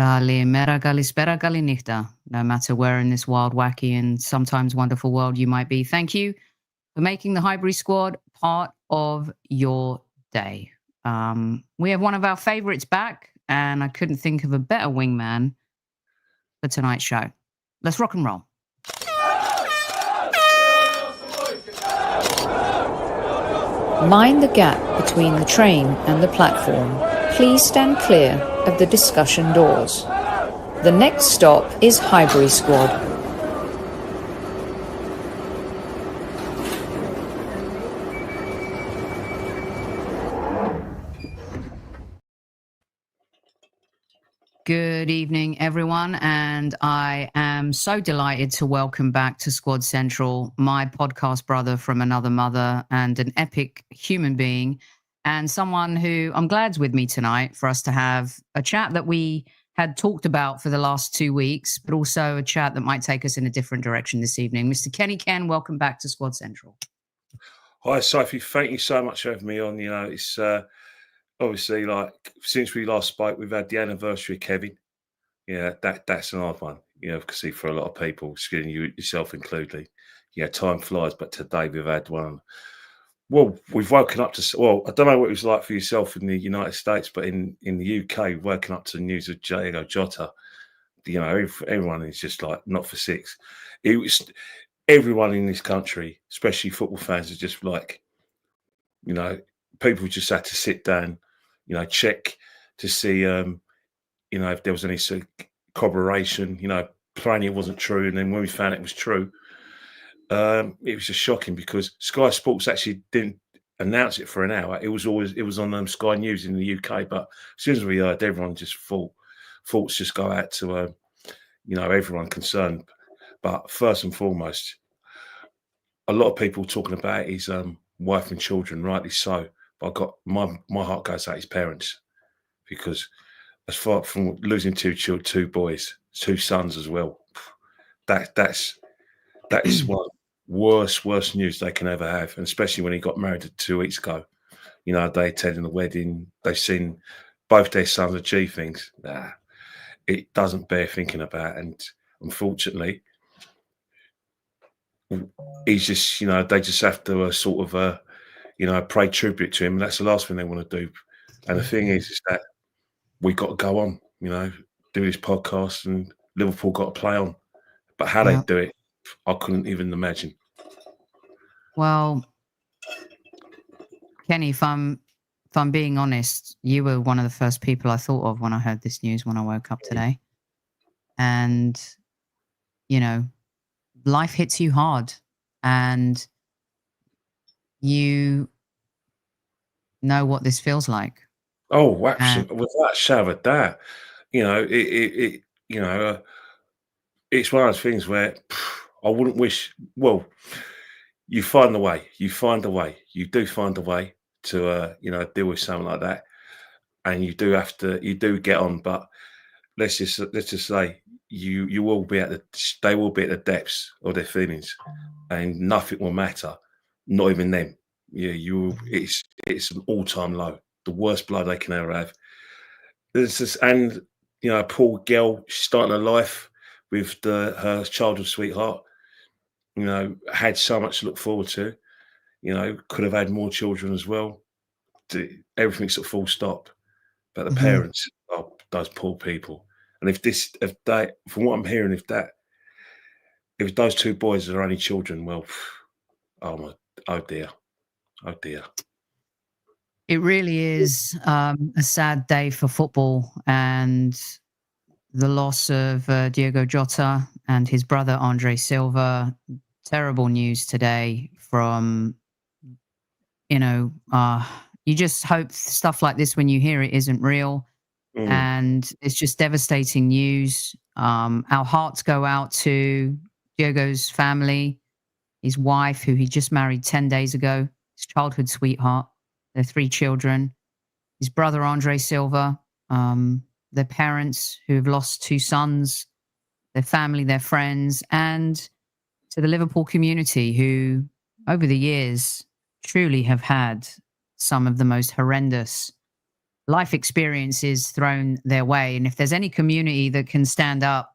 Kalimera, kalispera, kalinichta. No matter where in this wild, wacky, and sometimes wonderful world you might be, thank you for making the Highbury Squad part of your day. We have one of our favourites back, and I couldn't think of a better wingman for tonight's show. Let's rock and roll. Mind the gap between the train and the platform. Please stand clear of the discussion doors. The next stop is Highbury Squad. Good evening, everyone, and I am so delighted to welcome back to Squad Central my podcast brother from another mother and an epic human being, and someone who I'm glad's with me tonight for us to have a chat that we had talked about for the last 2 weeks, but also a chat that might take us in a different direction this evening. Mr. Kenny Ken, welcome back to Squad Central. Hi, Sophie. Thank you so much for having me on. You know, it's obviously, like, since we last spoke, we've had the anniversary of Kevin. Yeah, that's an hard one. You know, because for a lot of people, you yourself included, yeah, time flies. But today we've had one. Well, we've woken up to. Well, I don't know what it was like for yourself in the United States, but in the UK, we've woken up to the news of Diogo Jota. You know, everyone is just like not for six. It was everyone in this country, especially football fans, is just like, you know, people just had to sit down, you know, check to see, you know, if there was any sort of corroboration, you know, plainly it wasn't true. And then when we found it was true, it was just shocking because Sky Sports actually didn't announce it for an hour. It was on Sky News in the UK. But as soon as we heard, everyone just thoughts just go out to, you know, everyone concerned. But first and foremost, a lot of people talking about his wife and children, rightly so. But I got my heart goes out to his parents, because as far from losing two boys, two sons as well, that is one worst news they can ever have, and especially when he got married 2 weeks ago. You know, they attended the wedding, they've seen both their sons achieve things. It doesn't bear thinking about, and unfortunately, he's just, you know, they just have to sort of, you know, pay tribute to him, and that's the last thing they want to do. And the thing is that we got to go on, you know, do this podcast, and Liverpool got to play on. But how they do it, I couldn't even imagine. Well, Kenny, if I'm being honest, you were one of the first people I thought of when I heard this news when I woke up today. And, you know, life hits you hard, and you know what this feels like. Oh, absolutely, without a shadow of a doubt. You know, you know, it's one of those things where I wouldn't wish. Well, you find a way. You find a way. You do find a way to, you know, deal with something like that, and you do have to. You do get on, but let's just say you will be they will be at the depths of their feelings, and nothing will matter. Not even them. Yeah, it's an all-time low. The worst blow they can ever have. And you know, poor girl, she's starting her life with her childhood sweetheart. You know, had so much to look forward to. You know, could have had more children as well. Everything's at full stop. But the parents are those poor people. And if they, from what I'm hearing, if those two boys are only children, well, oh dear. It really is a sad day for football, and the loss of Diogo Jota and his brother Andre Silva. Terrible news today from, you know, you just hope stuff like this when you hear it isn't real. And it's just devastating news. Our hearts go out to Diogo's family, his wife, who he just married 10 days ago, his childhood sweetheart, their 3 children, his brother Andre Silva, their parents who have lost 2 sons, their family, their friends, and to the Liverpool community who, over the years, truly have had some of the most horrendous life experiences thrown their way. And if there's any community that can stand up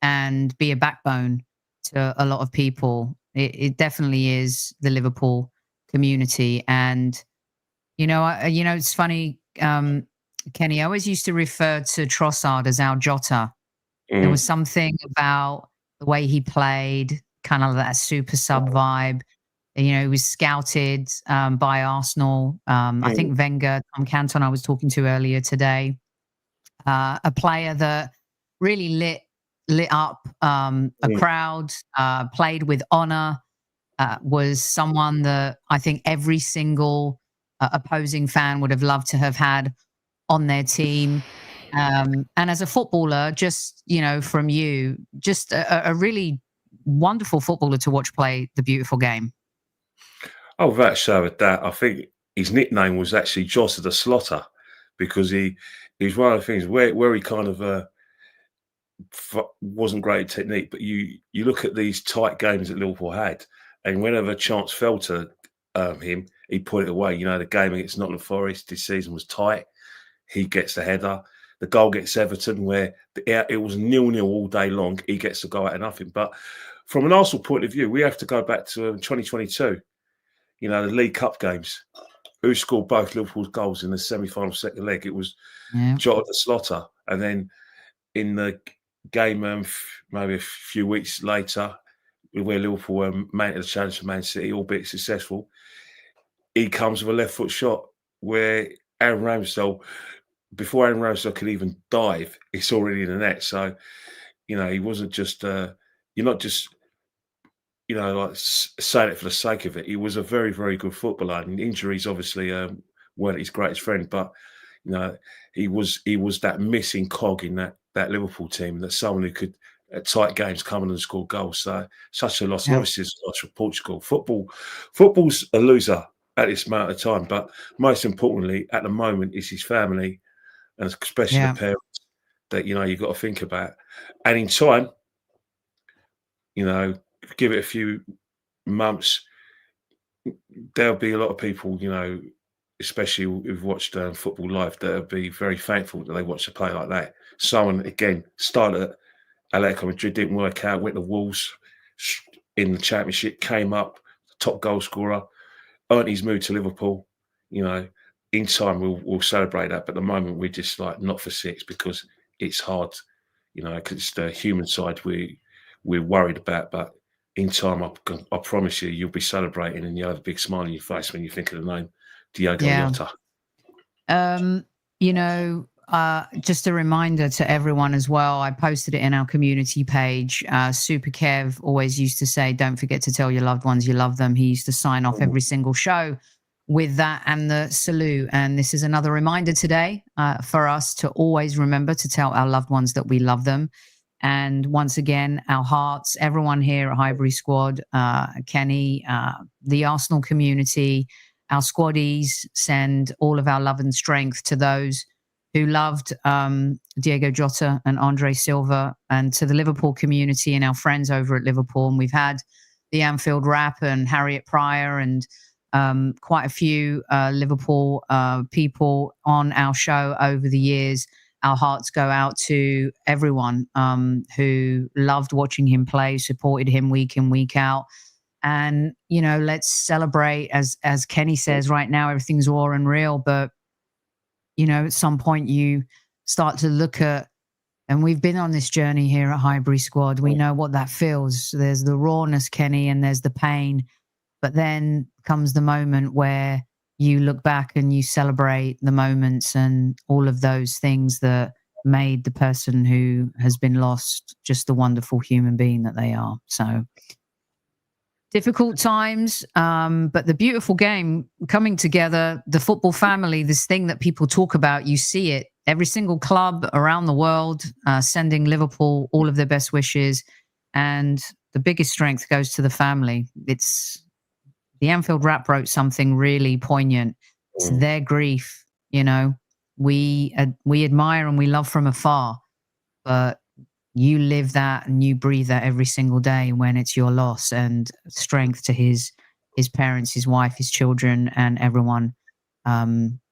and be a backbone to a lot of people, it definitely is the Liverpool community. And it's funny, Kenny. I always used to refer to Trossard as our Jota. There was something about the way he played, kind of that super sub vibe. He was scouted by Arsenal. I think Wenger, Tom Canton, I was talking to earlier today, a player that really lit up a crowd, played with honor, was someone that I think every single opposing fan would have loved to have had on their team. And as a footballer, just, from you, just a really wonderful footballer to watch play the beautiful game. Oh, without a with that, I think his nickname was actually Jota the Slotter, because he was one of the things where he kind of wasn't great at technique, but you look at these tight games that Liverpool had, and whenever a chance fell to him, he put it away. The game against Nottingham Forest this season was tight. He gets the header. The goal against Everton, where it was 0-0 all day long, he gets the goal out of nothing. But from an Arsenal point of view, we have to go back to 2022. The League Cup games. Who scored both Liverpool's goals in the semi-final second leg? It was Jota the Slotter. And then in the game, maybe a few weeks later, where Liverpool mounted the challenge for Man City, albeit successful, he comes with a left foot shot where Aaron Ramsdale, before Aaron Ramsdale could even dive, it's already in the net. So, he wasn't just, you're not just, like saying it for the sake of it. He was a very, very good footballer. And injuries obviously weren't his greatest friend, but he was that missing cog in that Liverpool team, that someone who could at tight games come in and score goals. So such a loss. Obviously, it's a loss for Portugal. Football's a loser at this amount of time, but most importantly, at the moment, it's his family, and especially the parents that you've got to think about. And in time, give it a few months, there'll be a lot of people, especially who've watched football live, that'll be very thankful that they watched a play like that. Someone, again, started at Atletico Madrid, didn't work out, went to Wolves in the Championship, came up, top goal scorer, earned his move to Liverpool. In time we'll celebrate that, but at the moment we're just like not for six, because it's hard, because it's the human side we're worried about. But in time, I promise you'll be celebrating, and you'll have a big smile on your face when you think of the name Diogo Jota. Just a reminder to everyone as well, I posted it in our community page. Super Kev always used to say, don't forget to tell your loved ones you love them. He used to sign off every single show with that and the salute. And this is another reminder today for us to always remember to tell our loved ones that we love them. And once again, our hearts, everyone here at Highbury Squad, Kenny, the Arsenal community, our squaddies, send all of our love and strength to those who loved Diogo Jota and Andre Silva, and to the Liverpool community and our friends over at Liverpool. And we've had the Anfield Rap and Harriet Pryor and quite a few Liverpool people on our show over the years. Our hearts go out to everyone who loved watching him play, supported him week in, week out. And, let's celebrate, as Kenny says, right now, everything's raw and real. But, at some point you start to look at, and we've been on this journey here at Highbury Squad. We know what that feels. There's the rawness, Kenny, and there's the pain. But then comes the moment where you look back and you celebrate the moments and all of those things that made the person who has been lost just the wonderful human being that they are. So difficult times, but the beautiful game coming together, the football family, this thing that people talk about, you see it. Every single club around the world sending Liverpool all of their best wishes. And the biggest strength goes to the family. It's the Anfield Rap wrote something really poignant. It's their grief, we admire and we love from afar, but you live that and you breathe that every single day when it's your loss. And strength to his parents, his wife, his children, and everyone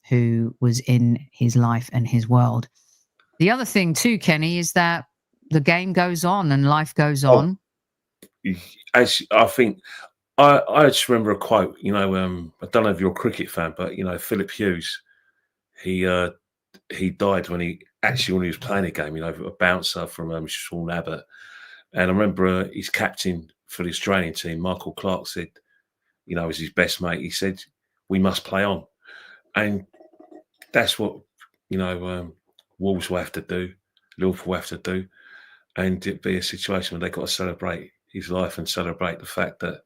who was in his life and his world. The other thing too, Kenny, is that the game goes on and life goes on. As I think, I just remember a quote. I don't know if you're a cricket fan, but Philip Hughes, he died when he was playing a game. A bouncer from Sean Abbott, and I remember his captain for the Australian team, Michael Clark, said, as his best mate, he said, "We must play on," and that's what Wolves will have to do, Liverpool will have to do, and it'd be a situation where they've got to celebrate his life and celebrate the fact that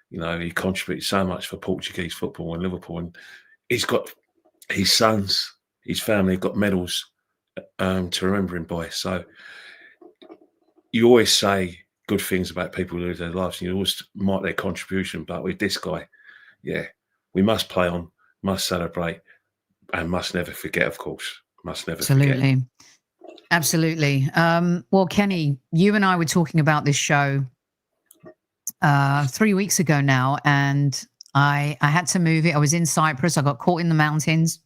he contributed so much for Portuguese football and Liverpool, and he's got his sons, his family have got medals to remember him by. So you always say good things about people who lose their lives, and you always mark their contribution. But with this guy, we must play on, must celebrate, and must never forget, of course. Must never forget. Absolutely. Well, Kenny, you and I were talking about this show 3 weeks ago now, and I had to move it. I was in Cyprus. I got caught in the mountains,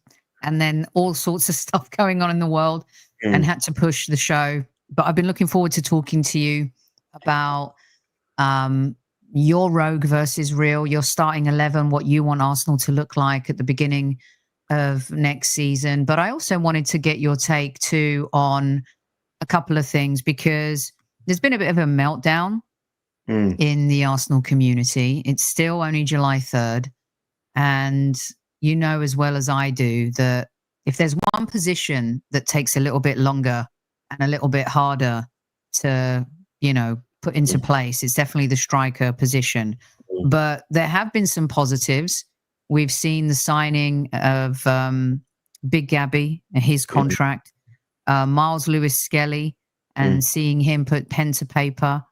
and then all sorts of stuff going on in the world, and had to push the show. But I've been looking forward to talking to you about your rogue versus real, your starting 11, what you want Arsenal to look like at the beginning of next season. But I also wanted to get your take too on a couple of things, because there's been a bit of a meltdown in the Arsenal community. It's still only July 3rd. And you know as well as I do that if there's one position that takes a little bit longer and a little bit harder to, put into place, it's definitely the striker position. But there have been some positives. We've seen the signing of Big Gabby, his contract, Miles Lewis-Skelly, and seeing him put pen to paper.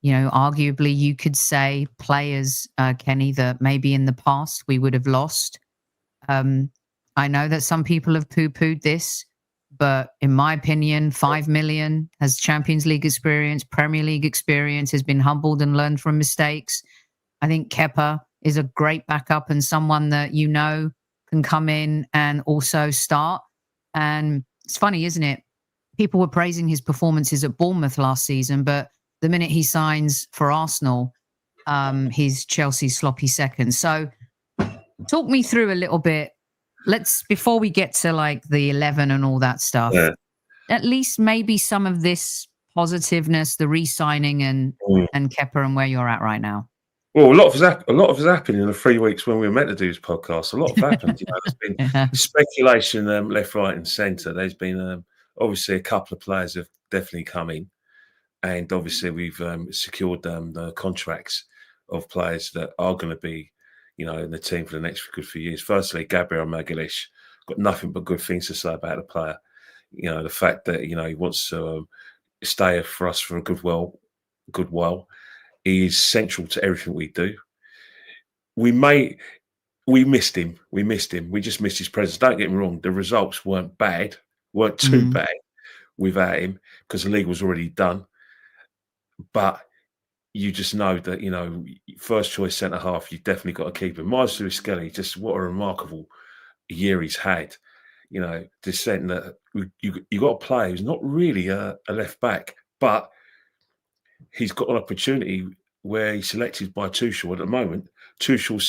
Arguably you could say players, Kenny, that maybe in the past we would have lost. I know that some people have poo-pooed this, but in my opinion, 5 million, has Champions League experience, Premier League experience, has been humbled and learned from mistakes. I think Kepa is a great backup and someone that can come in and also start. And it's funny, isn't it? People were praising his performances at Bournemouth last season, but the minute he signs for Arsenal, he's Chelsea's sloppy second. So talk me through a little bit. Before we get to like the 11 and all that stuff, at least maybe some of this positiveness, the re-signing and Kepa and where you're at right now. Well, a lot has happened in the 3 weeks when we were meant to do this podcast. A lot has happened. There's been speculation left, right, and centre. There's been obviously a couple of players have definitely come in, and obviously we've secured the contracts of players that are going to be, in the team for the next good few years. Firstly, Gabriel Magalhaes, got nothing but good things to say about the player. The fact that he wants to stay for us for a good while. He is central to everything we do. We missed him. We just missed his presence. Don't get me wrong. The results weren't too bad without him, because the league was already done. But you just know that, first choice centre half, you definitely got to keep him. Miles Lewis-Skelly, just what a remarkable year he's had. Just saying that you got a player who's not really a left back, but he's got an opportunity where he's selected by Tuchel at the moment. Tuchel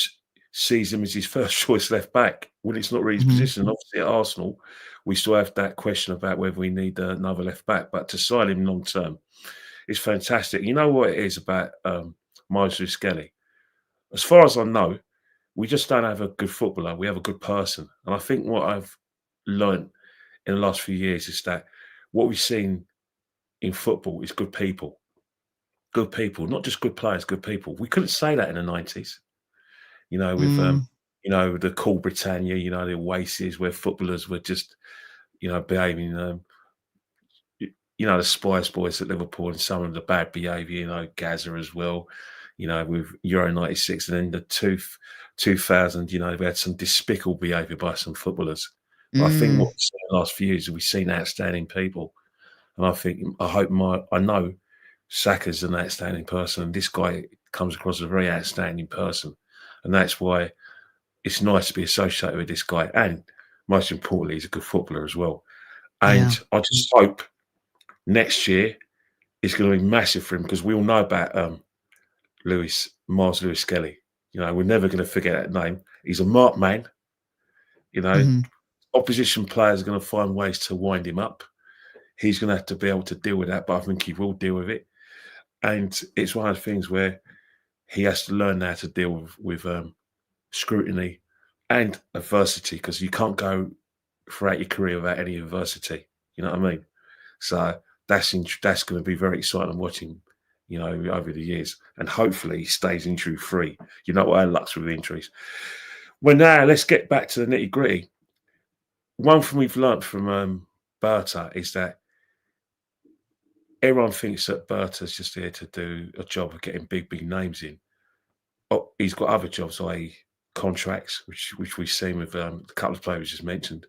sees him as his first choice left back when it's not really his position. Obviously at Arsenal, we still have that question about whether we need another left back, but to sign him long term, it's fantastic. You know what it is about Miles Lewis-Skelly? As far as I know, we just don't have a good footballer. We have a good person. And I think what I've learned in the last few years is that what we've seen in football is good people. Good people, not just good players, good people. We couldn't say that in the 90s. With the Cool Britannia, the Oasis, where footballers were just, behaving, the Spice Boys at Liverpool and some of the bad behaviour, Gaza as well, with Euro 96 and then the 2000, we had some despicable behaviour by some footballers. But I think what we've seen in the last few years, we've seen outstanding people. And I know Saka's an outstanding person, and this guy comes across as a very outstanding person. And that's why it's nice to be associated with this guy. And most importantly, he's a good footballer as well. And I just hope next year is going to be massive for him, because we all know about Miles Lewis Skelly. You know, we're never going to forget that name. He's a marked man. You know, opposition players are going to find ways to wind him up. He's going to have to be able to deal with that, but I think he will deal with it. And it's one of the things where he has to learn how to deal with scrutiny and adversity, because you can't go throughout your career without any adversity. You know what I mean? So that's going to be very exciting watching, you know, over the years. And hopefully he stays injury free. You know what our luck's with injuries. Well, now let's get back to the nitty gritty. One thing we've learnt from Berta is that everyone thinks that Berta's just here to do a job of getting big names in. Oh, he's got other jobs, i.e. contracts, which we've seen with a couple of players just mentioned,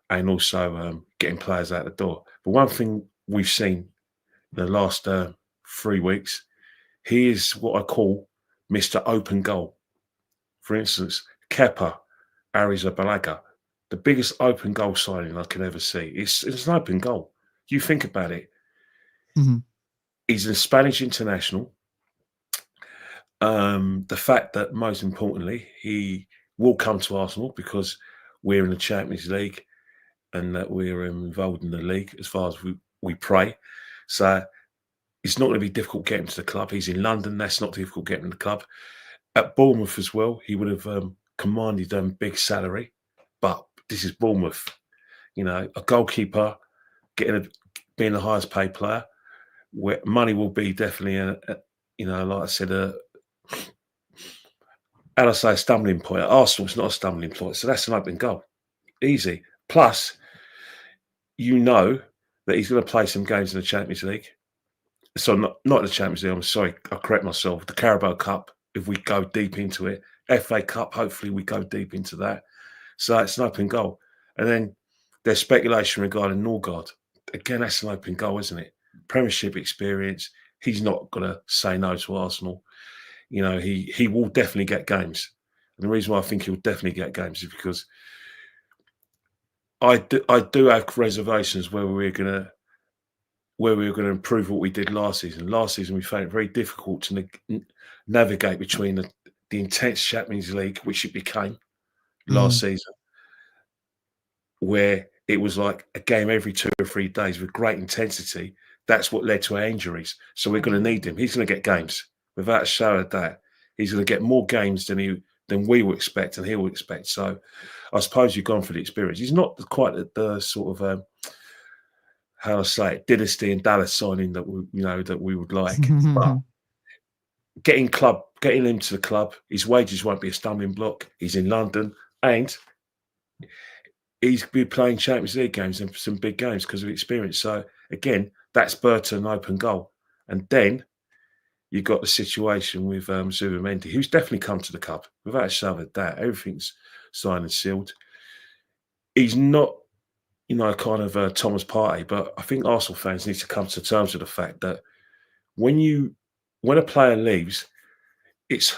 and also getting players out the door. But one thing we've seen in the last 3 weeks, he is what I call Mr. Open Goal. For instance, Kepa Arrizabalaga, the biggest open goal signing I can ever see. It's an open goal. You think about it. He's a Spanish international. The fact that, most importantly, he will come to Arsenal because we're in the Champions League and that we're involved in the league as far as we pray. So it's not going to be difficult getting to the club. He's in London. That's not difficult getting to the club. At Bournemouth as well, he would have commanded a big salary. But this is Bournemouth. You know, a goalkeeper being the highest paid player, where money will be definitely you know, like I said, how do I say, a stumbling point. At Arsenal, it's not a stumbling point. So that's an open goal. Easy. Plus, you know that he's going to play some games in the Champions League. So not the Champions League, I'm sorry, I'll correct myself. The Carabao Cup, if we go deep into it. FA Cup, hopefully we go deep into that. So it's an open goal. And then there's speculation regarding Norgard. Again, that's an open goal, isn't it? Premiership experience. He's not going to say no to Arsenal. You know, he will definitely get games. And the reason why I think he'll definitely get games is because I do have reservations where we're going to improve what we did last season. Last season, we found it very difficult to navigate between the intense Champions League, which it became last season, where it was like a game every 2 or 3 days with great intensity. That's what led to our injuries. So we're going to need him. He's going to get games. Without a shadow of doubt, he's going to get more games than we will expect, and he will expect. So, I suppose you've gone for the experience. He's not quite the sort of how I say it, dynasty and Dallas signing that we would like. But getting him to the club, his wages won't be a stumbling block. He's in London, and he's be playing Champions League games and some big games because of experience. So again, that's Burton open goal, and then you've got the situation with Zubimendi, who's definitely come to the club without a shadow of doubt. Everything's signed and sealed. He's not, you know, kind of Thomas Partey, but I think Arsenal fans need to come to terms with the fact that when a player leaves, it's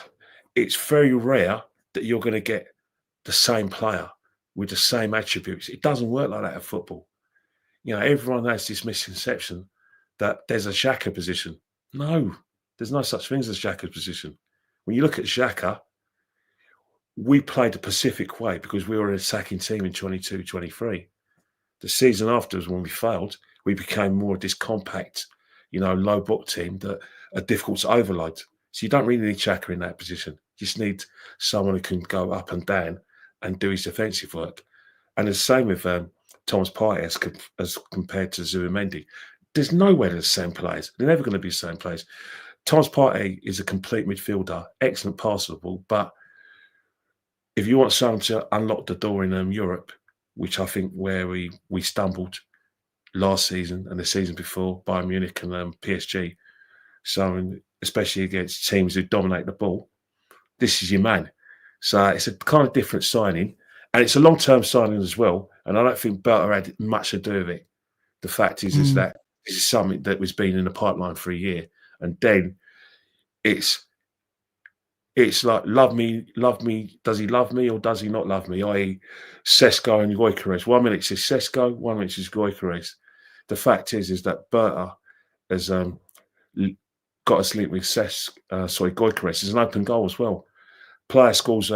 very rare that you're going to get the same player with the same attributes. It doesn't work like that at football. You know, everyone has this misconception that there's a Xhaka position. No. There's no such thing as a Xhaka position. When you look at Xhaka, we played the Pacific way because we were an attacking team in 22-23. The season after was when we failed. We became more of this compact, you know, low block team that are difficult to overload. So you don't really need Xhaka in that position. You just need someone who can go up and down and do his defensive work. And the same with Thomas Partey as compared to Zubimendi. There's nowhere they're the same players. They're never going to be the same players. Thomas Partey is a complete midfielder, excellent passer of the ball, but if you want someone to unlock the door in Europe, which I think where we stumbled last season and the season before, Bayern Munich and PSG, so especially against teams who dominate the ball, this is your man. So it's a kind of different signing, and it's a long-term signing as well, and I don't think Berta had much to do with it. The fact is that this is something that was been in the pipeline for a year. And then it's It's like love me. Does he love me or does he not love me? I.e., Sesko and Gyökeres. 1 minute it says Sesko, 1 minute it says Gyökeres. The fact is that Berta has got us linked with Gyökeres. It's an open goal as well. Player scores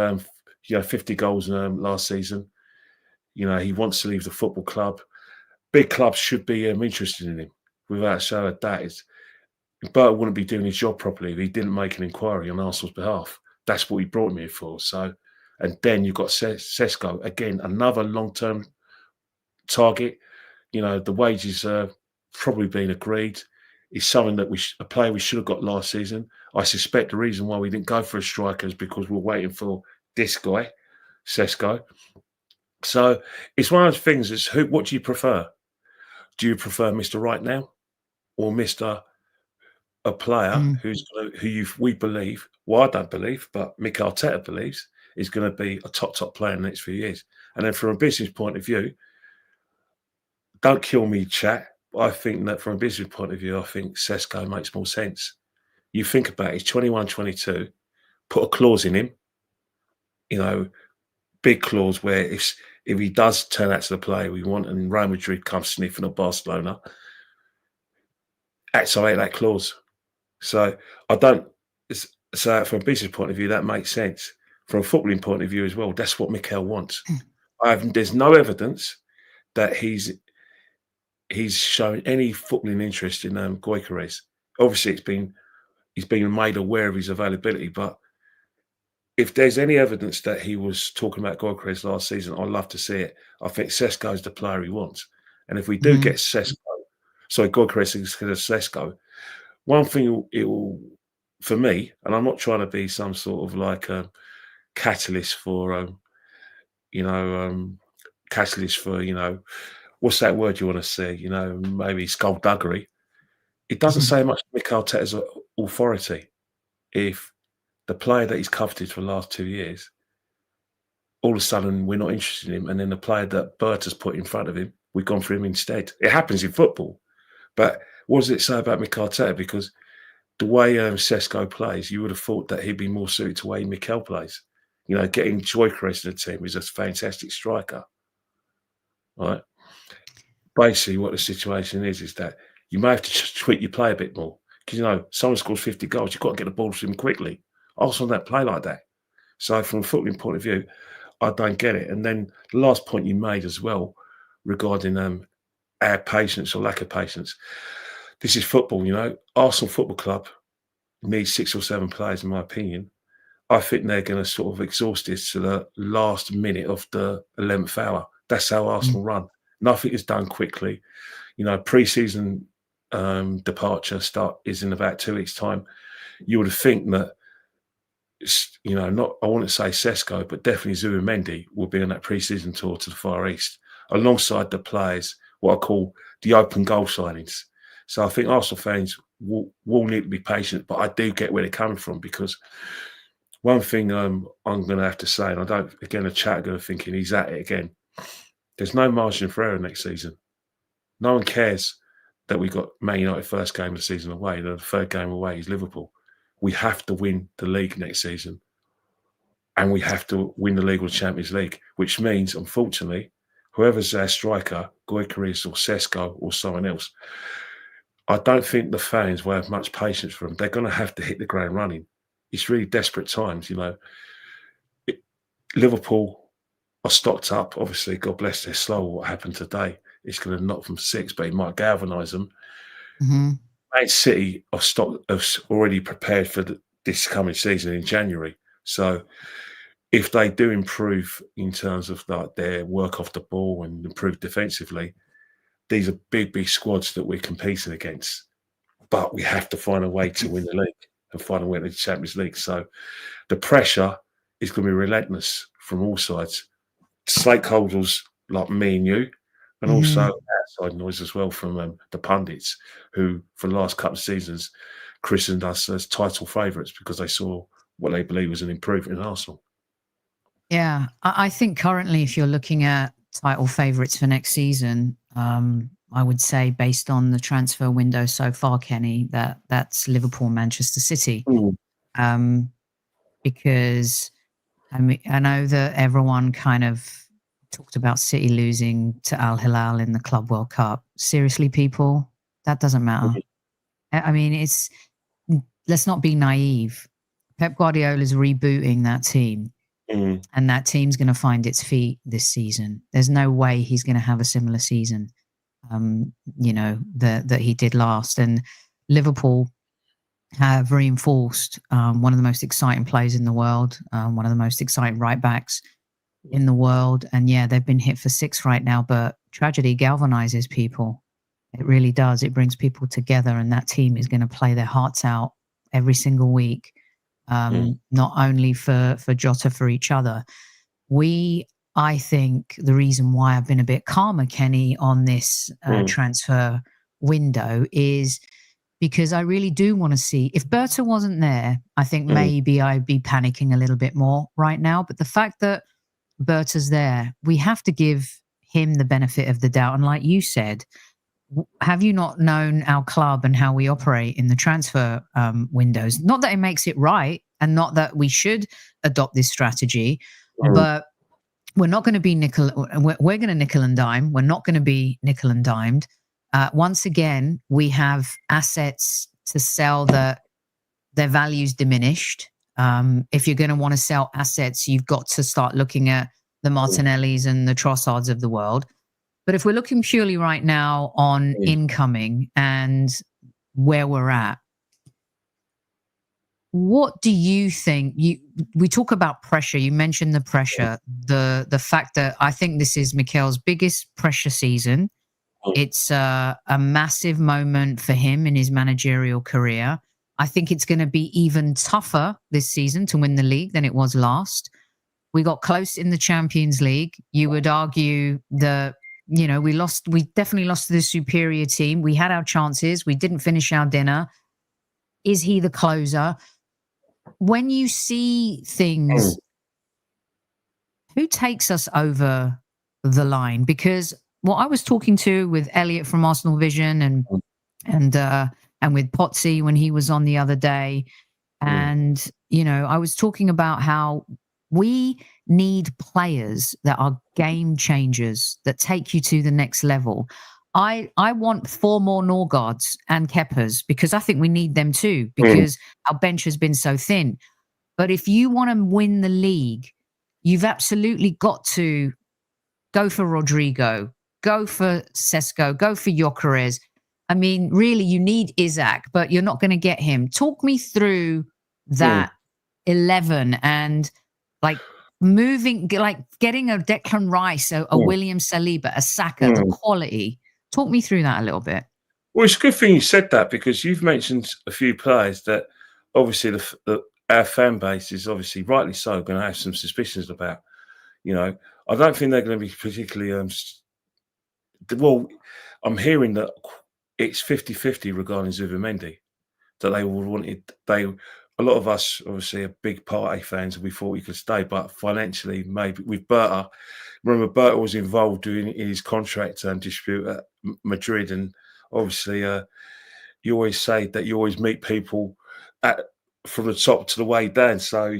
50 goals last season. He wants to leave the football club. Big clubs should be interested in him, without a shadow of doubt. Berta wouldn't be doing his job properly if he didn't make an inquiry on Arsenal's behalf. That's what he brought me here for. So, and then you've got Sesko, again, another long-term target. The wages are probably been agreed. It's something that a player we should have got last season. I suspect the reason why we didn't go for a striker is because we're waiting for this guy, Sesko. So it's one of those things. Is what do you prefer? Do you prefer Mr. Right Now, or Mr. a player we believe? Well, I don't believe, but Mikel Arteta believes is going to be a top player in the next few years. And then from a business point of view, don't kill me, chat. I think that from a business point of view, I think Sesko makes more sense. You think about it, he's 21, 22, put a clause in him, big clause where if he does turn out to the player we want and Real Madrid comes sniffing at Barcelona, activate that clause. So so from a business point of view, that makes sense. From a footballing point of view as well, that's what Mikel wants. There's no evidence that he's shown any footballing interest in Gyökeres. Obviously, he's been made aware of his availability, but if there's any evidence that he was talking about Gyökeres last season, I'd love to see it. I think Sesko is the player he wants. And if we do get Gyökeres instead of Sesko, one thing it will, for me, and I'm not trying to be some sort of like a catalyst for, what's that word you want to see? Maybe skullduggery. It doesn't say much to Mikel Arteta's authority if the player that he's coveted for the last 2 years, all of a sudden we're not interested in him, and then the player that Berta's put in front of him, we've gone for him instead. It happens in football. But what does it say about Mikel Arteta? Because the way Sesko plays, you would have thought that he'd be more suited to the way Mikel plays. Getting Gyökeres in the team is a fantastic striker. Right? Basically, what the situation is that you may have to tweak your play a bit more. Because, someone scores 50 goals, you've got to get the ball to him quickly. Arsenal don't play like that. So from a footballing point of view, I don't get it. And then the last point you made as well regarding our patience or lack of patience. This is football, Arsenal Football Club needs 6 or 7 players, in my opinion. I think they're going to sort of exhaust this to the last minute of the 11th hour. That's how Arsenal run. Nothing is done quickly. Pre-season departure is in about 2 weeks' time. You would think that, I wouldn't say Sesko, but definitely Zubimendi will be on that pre-season tour to the Far East, alongside the players, what I call the open goal signings. So I think Arsenal fans will need to be patient, but I do get where they're coming from, because one thing I'm going to have to say, and I don't, again, the chat are going to thinking he's at it again, there's no margin for error next season. No one cares that we got Man United first game of the season away, the third game away is Liverpool. We have to win the league next season, and we have to win the league or the Champions League, which means, unfortunately, whoever's our striker, Gyökeres or Sesko or someone else, I don't think the fans will have much patience for them. They're going to have to hit the ground running. It's really desperate times, Liverpool are stocked up. Obviously, God bless their soul, what happened today. It's going to knock them 6, but it might galvanise them. Man City are already prepared for this coming season in January. So if they do improve in terms of their work off the ball and improve defensively, these are big squads that we're competing against. But we have to find a way to win the league and find a way to the Champions League. So the pressure is going to be relentless from all sides. Stakeholders like me and you, and also outside noise as well from the pundits, who for the last couple of seasons christened us as title favourites because they saw what they believe was an improvement in Arsenal. Yeah, I think currently, if you're looking at title favourites for next season, I would say, based on the transfer window so far, Kenny, that's Liverpool, Manchester City. because I mean, I know that everyone kind of talked about City losing to Al Hilal in the Club World Cup. Seriously, people, that doesn't matter. I mean, let's not be naive. Pep Guardiola's rebooting that team, and that team's going to find its feet this season. There's no way he's going to have a similar season, that he did last. And Liverpool have reinforced one of the most exciting players in the world, one of the most exciting right backs in the world. And yeah, they've been hit for 6 right now, but tragedy galvanizes people. It really does. It brings people together, and that team is going to play their hearts out every single week, not only for Jota, for each other. I think the reason why I've been a bit calmer, Kenny, on this transfer window is because I really do want to see, if Berta wasn't there, I think maybe I'd be panicking a little bit more right now. But the fact that Berta's there, we have to give him the benefit of the doubt. And like you said, have you not known our club and how we operate in the transfer windows? Not that it makes it right, and not that we should adopt this strategy, but we're not going to be we're going to nickel and dime. We're not going to be nickel and dimed. Once again, we have assets to sell that their value's diminished. If you're going to want to sell assets, you've got to start looking at the Martinellis and the Trossards of the world. But if we're looking purely right now on incoming and where we're at, what do you think? We talk about pressure. You mentioned the pressure, the fact that I think this is Mikel's biggest pressure season. It's a massive moment for him in his managerial career. I think it's going to be even tougher this season to win the league than it was last. We got close in the Champions League. You would argue that, we definitely lost to the superior team. We had our chances. We didn't finish our dinner. Is he the closer? When you see things, who takes us over the line? Because what I was talking to with Elliot from Arsenal Vision and with Potsy when he was on the other day, and I was talking about how we need players that are game changers, that take you to the next level. I want 4 more Norgards and Keppers, because I think we need them too, because our bench has been so thin. But if you want to win the league, you've absolutely got to go for Rodrigo, go for Sesko, go for Gyökeres. I mean, really, you need Isaac, but you're not going to get him. Talk me through that 11 and getting a Declan Rice, a William Saliba, a Saka, the quality. Talk me through that a little bit. Well, it's a good thing you said that, because you've mentioned a few players that obviously our fan base is obviously rightly so going to have some suspicions about. I don't think they're going to be particularly. Well, I'm hearing that it's 50-50 regarding Zubimendi, that they would wanted. A lot of us obviously are big Partey fans, and we thought he could stay, but financially, maybe with Berta. Remember, Berta was involved in his contract dispute at Madrid, and obviously, you always say that you always meet people from the top to the way down. So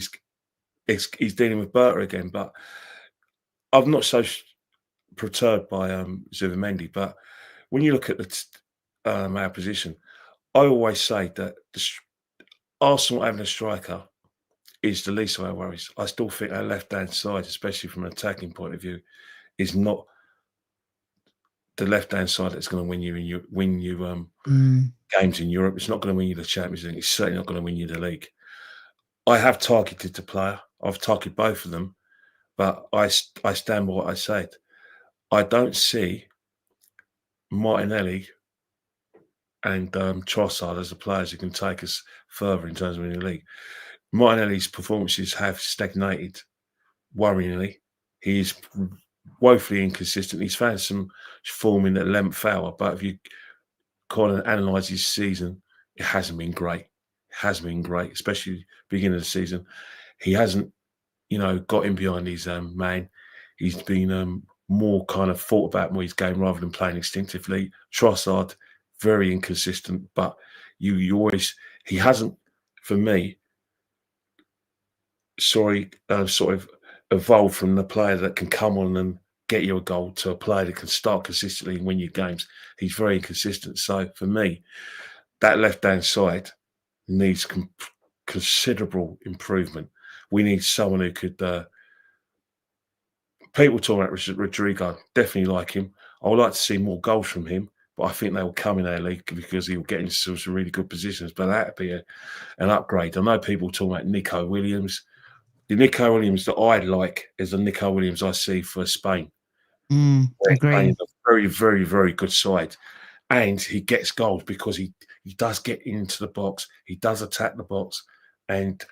he's dealing with Berta again, but I'm not so perturbed by Zubimendi. But when you look at our position, I always say that Arsenal having a striker is the least of our worries. I still think our left-hand side, especially from an attacking point of view, is not the left-hand side that's going to win you games in Europe. It's not going to win you the Champions League. It's certainly not going to win you the league. I have targeted the player. I've targeted both of them, but I stand by what I said. I don't see Martinelli and Trossard as the players who can take us further in terms of winning the league. Martinelli's performances have stagnated worryingly. He's woefully inconsistent. He's found some form in the 11th hour, but if you kind of analyse his season, it hasn't been great. It hasn't been great, especially beginning of the season. He hasn't, got in behind his man. He's been more kind of thought about his game rather than playing instinctively. Trossard, very inconsistent, but he hasn't, for me, sort of evolve from the player that can come on and get you a goal to a player that can start consistently and win you games. He's very inconsistent. So for me, that left-hand side needs considerable improvement. We need someone who could. People talk about Rodrigo, definitely like him. I would like to see more goals from him, but I think they will come in our league because he will get into some really good positions. But that would be an upgrade. I know people talk about Nico Williams. The Nico Williams that I like is the Nico Williams I see for Spain. Agree. Spain is a very, very, very good side. And he gets goals because he does get into the box. He does attack the box. And,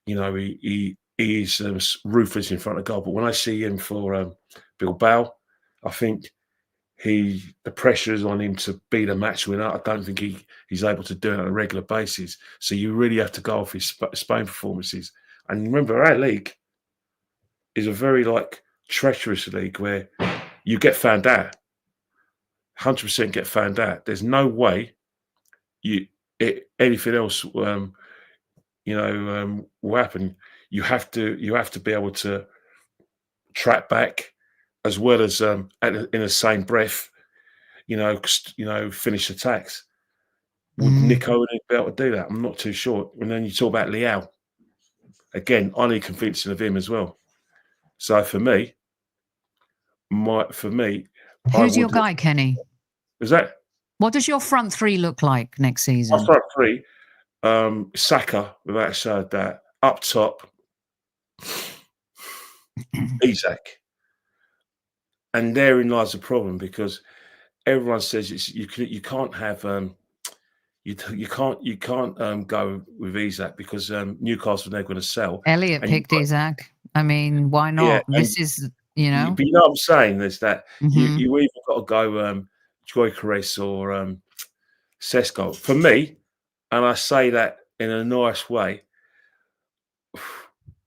he is ruthless in front of goal. But when I see him for Bilbao, I think the pressure is on him to be the match winner. I don't think he's able to do it on a regular basis. So you really have to go off his Spain performances. And remember, our league is a very treacherous league where you get found out. 100% get found out. There's no way anything else will happen. You have to be able to track back as well as in the same breath, finish attacks. Would Nico be able to do that? I'm not too sure. And then you talk about Leao. Again, I need convincing of him as well. So for me, who's your guy, Kenny? Is that what does your front three look like next season? My front three, Saka, without a shadow of doubt. Up top, Isak. And therein lies the problem because everyone says you can't have you can't go with Isak because Newcastle they're going to sell. Elliot picked Isak. I mean, why not? Yeah, this is But you know what I'm saying is that you either got to go Gyökeres or Sesko. For me, and I say that in a nice way,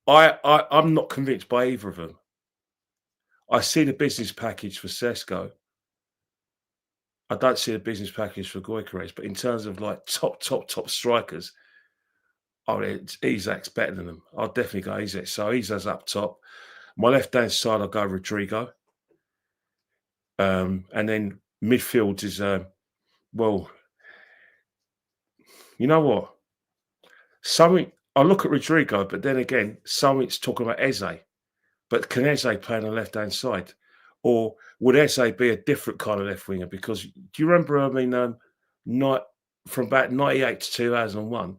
I'm not convinced by either of them. I see the business package for Sesko. I don't see the business package for Gyökeres, but in terms of top strikers, Isak's better than them. I'll definitely go Isak. So Isak's up top. My left-hand side, I'll go Rodrigo. And then midfield is, you know what? I look at Rodrigo, but then again, something's talking about Eze. But can Eze play on the left-hand side? Or would Eze be a different kind of left winger? Because do you remember, from about 98 to 2001,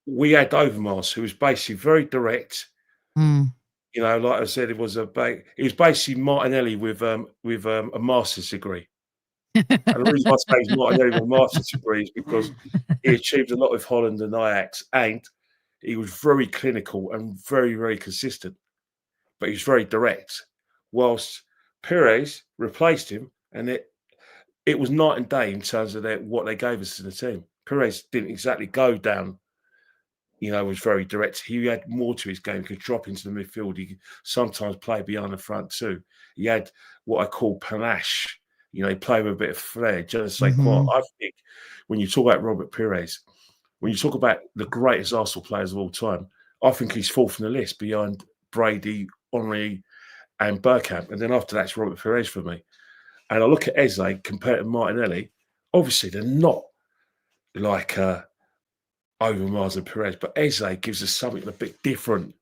we had Overmars, who was basically very direct. Like I said, it was basically Martinelli with a master's degree. And the reason I say he's Martinelli with a master's degree is because he achieved a lot with Holland and Ajax, and he was very clinical and very, very consistent. But he was very direct. Whilst Perez replaced him, and it was night and day in terms of what they gave us to the team. Perez didn't exactly go down, was very direct. He had more to his game. He could drop into the midfield. He could sometimes play behind the front too. He had what I call panache. He played with a bit of flair. Just like I think when you talk about Robert Perez, when you talk about the greatest Arsenal players of all time, I think he's fourth on the list behind Brady, Henry, and Bergkamp. And then after that's Robert Perez for me. And I look at Eze compared to Martinelli. Obviously, they're not like Overmars and Perez, but Eze gives us something a bit different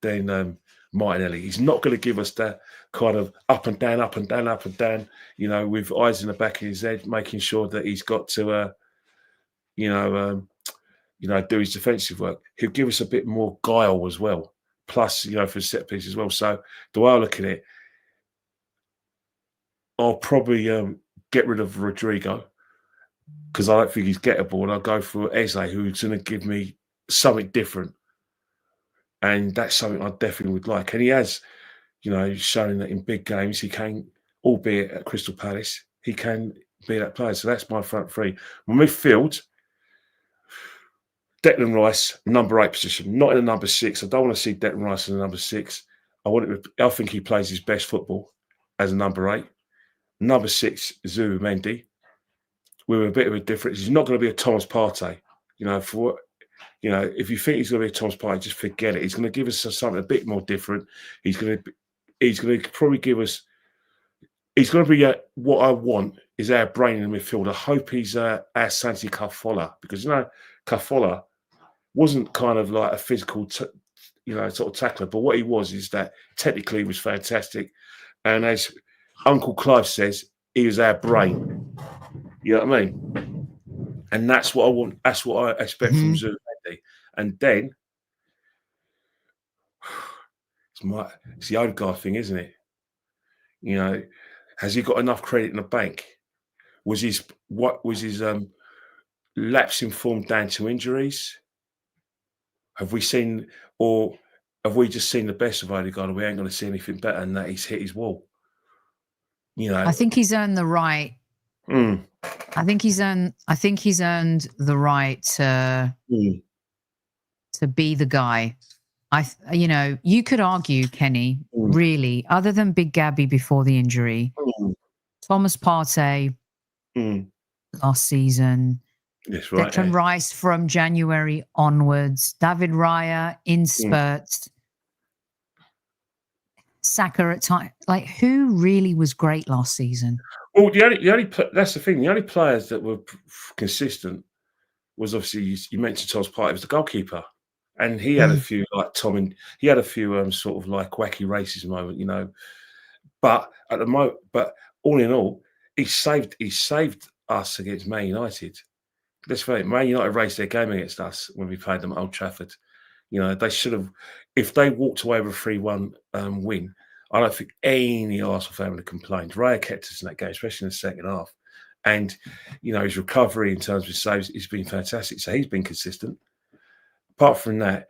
than Martinelli. He's not going to give us that kind of up and down, up and down, up and down, with eyes in the back of his head, making sure that he's got to, do his defensive work. He'll give us a bit more guile as well. Plus, for set piece as well. So the way I look at it, I'll probably get rid of Rodrigo because I don't think he's gettable, and I'll go for Eze, who's going to give me something different. And that's something I definitely would like. And he has, shown that in big games he can, albeit at Crystal Palace, he can be that player. So that's my front three. My midfield, Declan Rice, number 8 position, not in the number 6. I don't want to see Declan Rice in the number 6. I think he plays his best football as a number 8. Number 6, Zubimendi, with a bit of a difference. He's not going to be a Thomas Partey. You know, if you think he's going to be a Thomas Partey, just forget it. He's going to give us something a bit more different. He's going to probably give us. He's going to be what I want is our brain in the midfield. I hope he's our Santi Cazorla, because Cazorla wasn't kind of like a physical, sort of tackler, but what he was is that technically he was fantastic, and as Uncle Clive says, he was our brain. You know what I mean? And that's what I want. That's what I expect from Zubimendi. And then it's the Odegaard thing, isn't it? You know, has he got enough credit in the bank? Was his lapse in form down to injuries? Have we seen, or have we just seen the best of Odegaard and we ain't going to see anything better than that? He's hit his wall. You know, I think he's earned the right. I think he's earned the right to be the guy. You could argue, Kenny, really, other than Big Gabby before the injury, Thomas Partey last season, that's right, Declan Rice from January onwards, David Raya in spurts, Saka at times. Like, who really was great last season? Well, that's the thing. The only players that were consistent was obviously you mentioned Thomas Partey was the goalkeeper, and he had a few he had a few sort of like wacky races moment, you know. But at the moment, all in all, he saved us against Man United. Let's face it, Man United raced their game against us when we played them at Old Trafford. You know, they should have, if they walked away with a 3-1 win, I don't think any Arsenal fan would have complained. Raya kept us in that game, especially in the second half. And, you know, his recovery in terms of his saves has been fantastic. So he's been consistent. Apart from that,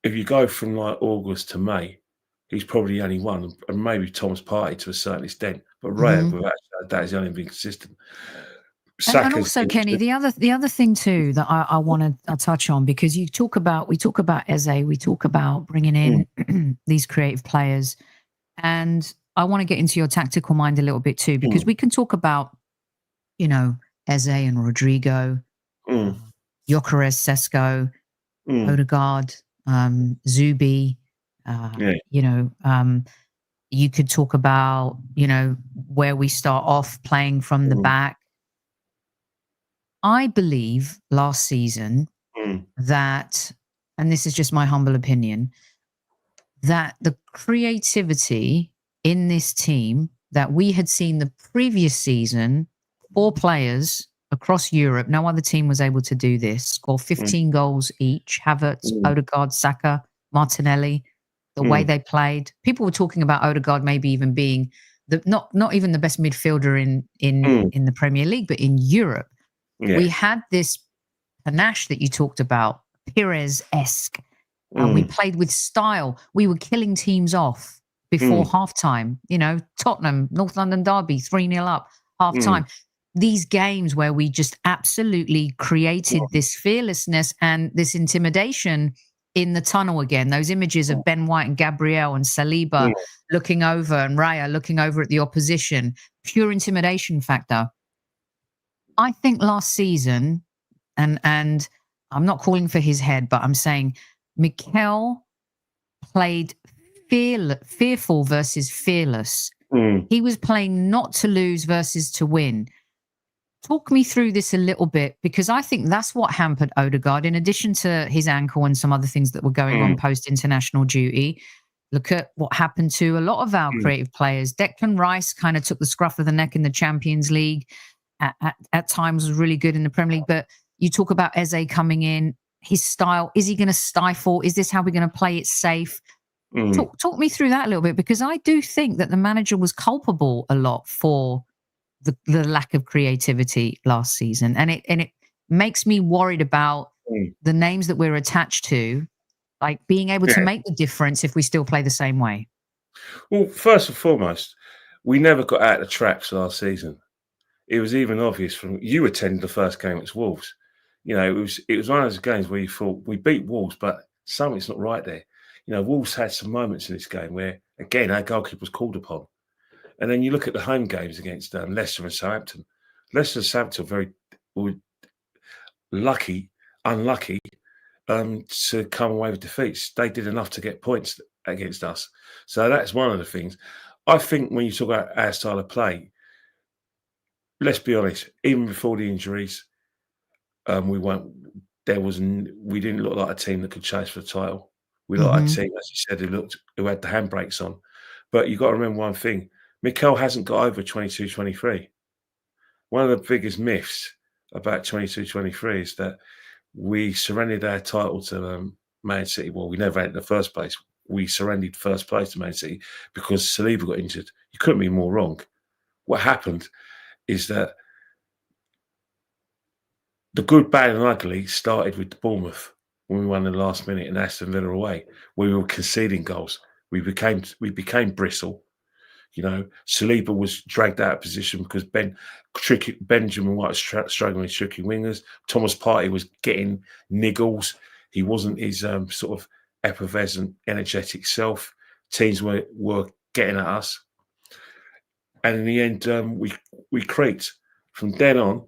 if you go from like August to May, he's probably only one, and maybe Thomas Partey to a certain extent. But Raya, that has only been consistent. And also, Kenny, the other thing too that I want to touch on, because we talk about Eze, we talk about bringing in these creative players, and I want to get into your tactical mind a little bit too, because we can talk about, you know, Eze and Rodrigo, Gyökeres, Sesko, Odegaard, Zubi, you know, you could talk about, you know, where we start off playing from the back. I believe last season that, and this is just my humble opinion, that the creativity in this team that we had seen the previous season, 4 players across Europe, no other team was able to do this, score 15 goals each, Havertz, Odegaard, Saka, Martinelli, the way they played. People were talking about Odegaard maybe even being not even the best midfielder in the Premier League, but in Europe. We had this panache that you talked about, Pires-esque, and we played with style. We were killing teams off before halftime. You know, Tottenham, North London derby, 3-0 up, halftime. These games where we just absolutely created this fearlessness and this intimidation in the tunnel again. Those images of Ben White and Gabriel and Saliba looking over and Raya looking over at the opposition, pure intimidation factor. I think last season, and I'm not calling for his head, but I'm saying Mikel played fearful versus fearless. He was playing not to lose versus to win. Talk me through this a little bit, because I think that's what hampered Odegaard, in addition to his ankle and some other things that were going on post-international duty. Look at what happened to a lot of our creative players. Declan Rice kind of took the scruff of the neck in the Champions League. At times was really good in the Premier League, but you talk about Eze coming in, his style, is he going to stifle? Is this how we're going to play it safe? Talk me through that a little bit, because I do think that the manager was culpable a lot for the lack of creativity last season, and it makes me worried about the names that we're attached to, like being able to make the difference if we still play the same way. Well, first and foremost, we never got out of the traps last season. It was even obvious from you attended the first game against Wolves. You know, it was one of those games where you thought we beat Wolves, but something's not right there. You know, Wolves had some moments in this game where, again, our goalkeeper was called upon. And then you look at the home games against Leicester and Southampton. Leicester and Southampton unlucky to come away with defeats. They did enough to get points against us. So that's one of the things. I think when you talk about our style of play, let's be honest, even before the injuries, we didn't look like a team that could chase for the title. We looked like a team, as you said, who had the handbrakes on. But you've got to remember one thing. Mikel hasn't got over 22-23. One of the biggest myths about 22-23 is that we surrendered our title to Man City. Well, we never had it in the first place. We surrendered first place to Man City because Saliba got injured. You couldn't be more wrong. What happened is that the good, bad, and ugly started with Bournemouth when we won in the last minute and Aston Villa away. We were conceding goals. We became bristle. You know, Saliba was dragged out of position because Benjamin White was struggling with tricky wingers. Thomas Partey was getting niggles. He wasn't his sort of effervescent, energetic self. Teams were getting at us. And in the end, we creaked. From then on,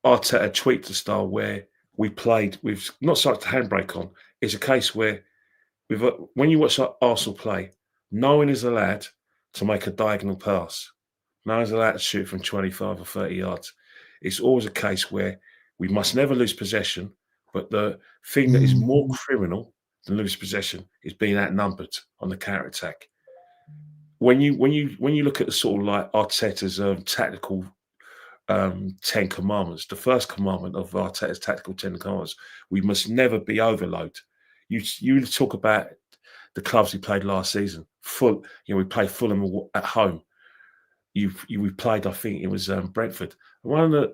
Arteta tweaked the style where we played with not so much the handbrake on. It's a case where when you watch Arsenal play, no one is allowed to make a diagonal pass. No one's allowed to shoot from 25 or 30 yards. It's always a case where we must never lose possession, but the thing that is more criminal than lose possession is being outnumbered on the counter-attack. When you look at the sort of like Arteta's tactical 10 commandments, the first commandment of Arteta's tactical 10 commandments, we must never be overloaded. You talk about the clubs we played last season. We played Fulham at home. We played, I think it was Brentford. One of the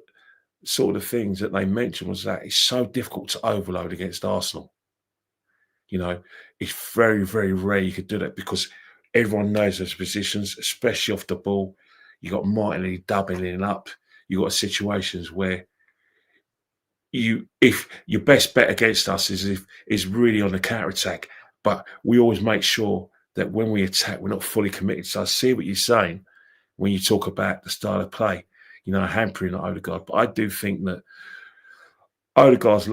sort of things that they mentioned was that it's so difficult to overload against Arsenal. You know, it's very, very rare you could do that because everyone knows those positions, especially off the ball. You got Martinelli doubling up. You got situations where if your best bet against us is really on the counter attack, but we always make sure that when we attack, we're not fully committed. So I see what you're saying when you talk about the style of play, you know, hampering Odegaard. But I do think that Odegaard's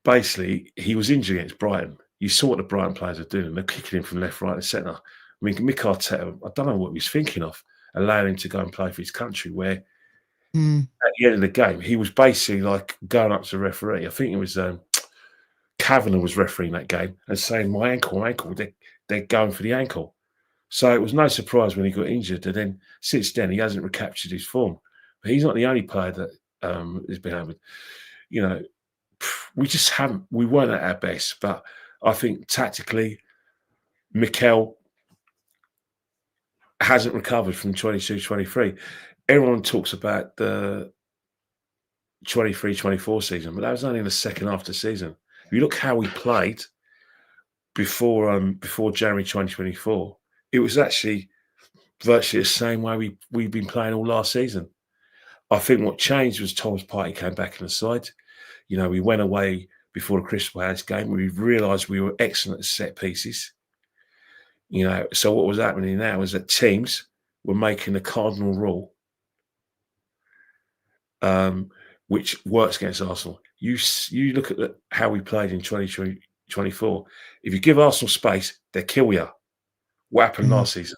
basically, he was injured against Brighton. You saw what the Brighton players are doing. They're kicking him from left, right, and centre. I mean, Mikel Arteta, I don't know what he was thinking of, allowing him to go and play for his country, where at the end of the game, he was basically like going up to the referee. I think it was Kavanagh was refereeing that game and saying, my ankle, they're going for the ankle. So it was no surprise when he got injured. And then since then, he hasn't recaptured his form. But he's not the only player that has been able, you know, we weren't at our best. But I think tactically, Mikel hasn't recovered from 22-23. Everyone talks about the 23-24 season, but that was only in the second half of the season. If you look how we played before January 2024, it was actually virtually the same way we've been playing all last season. I think what changed was Thomas Partey came back in the side. You know, we went away before the Crystal Palace game. We realised we were excellent at set pieces. You know, so what was happening now is that teams were making the cardinal rule, which works against Arsenal. You look at how we played in 2024. If you give Arsenal space, they kill you. What happened last season?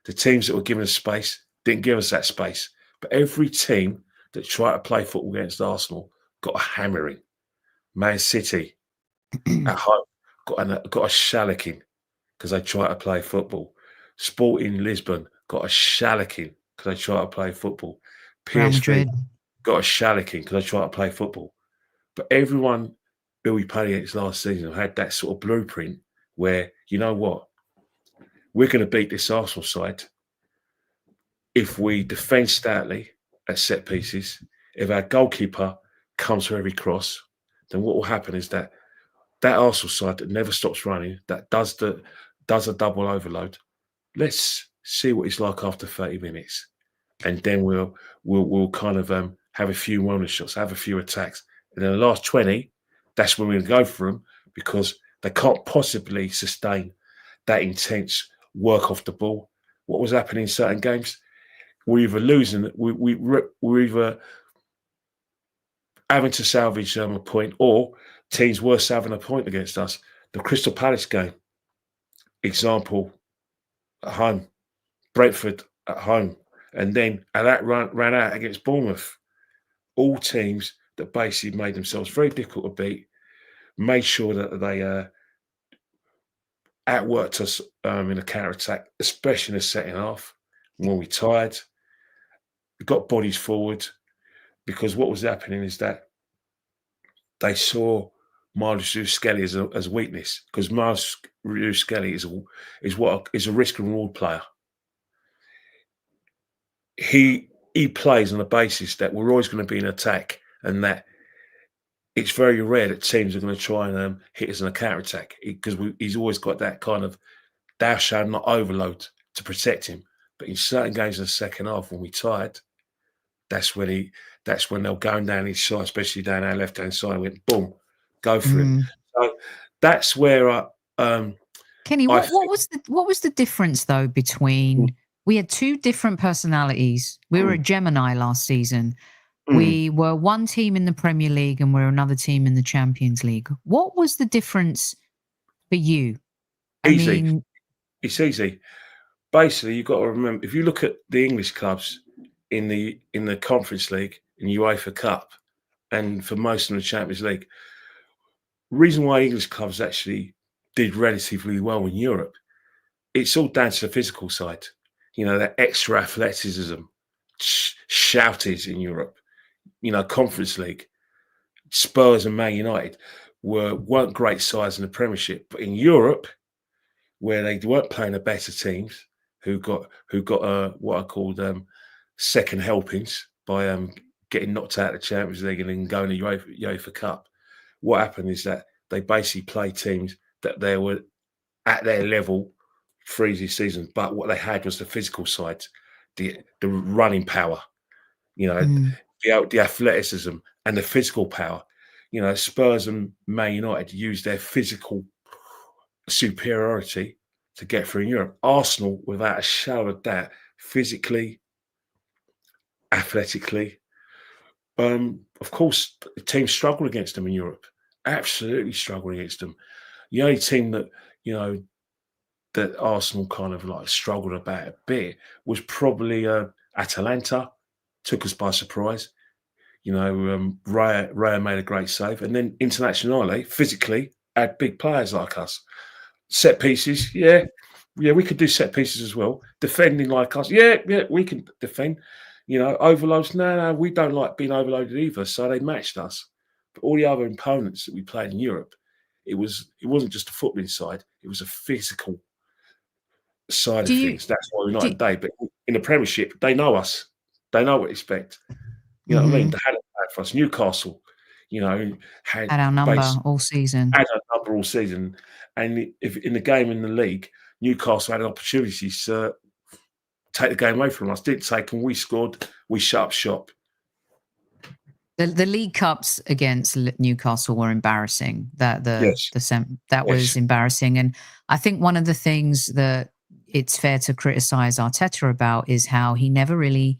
The teams that were given us space didn't give us that space. But every team that tried to play football against Arsenal got a hammering. Man City at home got a shellacking because they tried to play football. Sporting Lisbon got a shellacking because they tried to play football. PSV got a shellacking because they tried to play football. But everyone who we played against last season had that sort of blueprint where, you know what, we're going to beat this Arsenal side if we defend stoutly at set pieces. If our goalkeeper comes for every cross, then what will happen is that Arsenal side that never stops running, that does a double overload, let's see what it's like after 30 minutes. And then we'll kind of have a few wellness shots, have a few attacks. And in the last 20, that's when we're going to go for them because they can't possibly sustain that intense work off the ball. What was happening in certain games? We're either losing, we're either having to salvage a point, or teams worse having a point against us. The Crystal Palace game, example, at home, Brentford at home, and then that ran out against Bournemouth. All teams that basically made themselves very difficult to beat, made sure that they outworked us in a counter-attack, especially in the second half when we tired. We got bodies forward, because what was happening is that they saw Miles Skelly as weakness, because Miles Skelly is a risk and reward player. He plays on the basis that we're always going to be in attack, and that it's very rare that teams are going to try and hit us in a counter attack, because he's always got that kind of thou shalt not overload to protect him. But in certain games in the second half, when we tired, that's when they'll go down his side, especially down our left hand side. Went boom, go for him. So that's where Kenny, what was the difference though between we had two different personalities. We were a Gemini last season. We were one team in the Premier League and we're another team in the Champions League. What was the difference for you? Easy. It's easy. Basically, you've got to remember, if you look at the English clubs in the Conference League, in UEFA Cup, and for most of the Champions League, reason why English clubs actually did relatively well in Europe, it's all down to the physical side. You know, that extra athleticism, shouties in Europe. You know, Conference League, Spurs and Man United weren't great sides in the Premiership, but in Europe, where they weren't playing the better teams, who got what I called second helpings by getting knocked out of the Champions League and then going to UEFA Cup. What happened is that they basically played teams that they were at their level for easy seasons, but what they had was the physical side, the running power, you know, the athleticism and the physical power. You know, Spurs and Man United used their physical superiority to get through in Europe. Arsenal, without a shadow of doubt, physically, athletically, of course, the teams struggled against them in Europe. Absolutely struggled against them. The only team that, you know, that Arsenal kind of like struggled about a bit was probably Atalanta. Took us by surprise. You know, Raya made a great save. And then internationally, physically, had big players like us. Set pieces, yeah, we could do set pieces as well. Defending like us, yeah, we can defend. You know, overloads, no, we don't like being overloaded either. So they matched us. But all the other opponents that we played in Europe, it wasn't just a footballing side; it was a physical side of things. That's why we're not today. But in the Premiership, they know us. They know what to expect. You know what I mean? They had it bad for us. Newcastle, you know, had our number all season. Had our number all season. And if in the game in the league, Newcastle had opportunities to take the game away from us. Didn't take, and we scored. We shut up shop. The League Cups against Newcastle were embarrassing. That was embarrassing. And I think one of the things that it's fair to criticize Arteta about is how he never really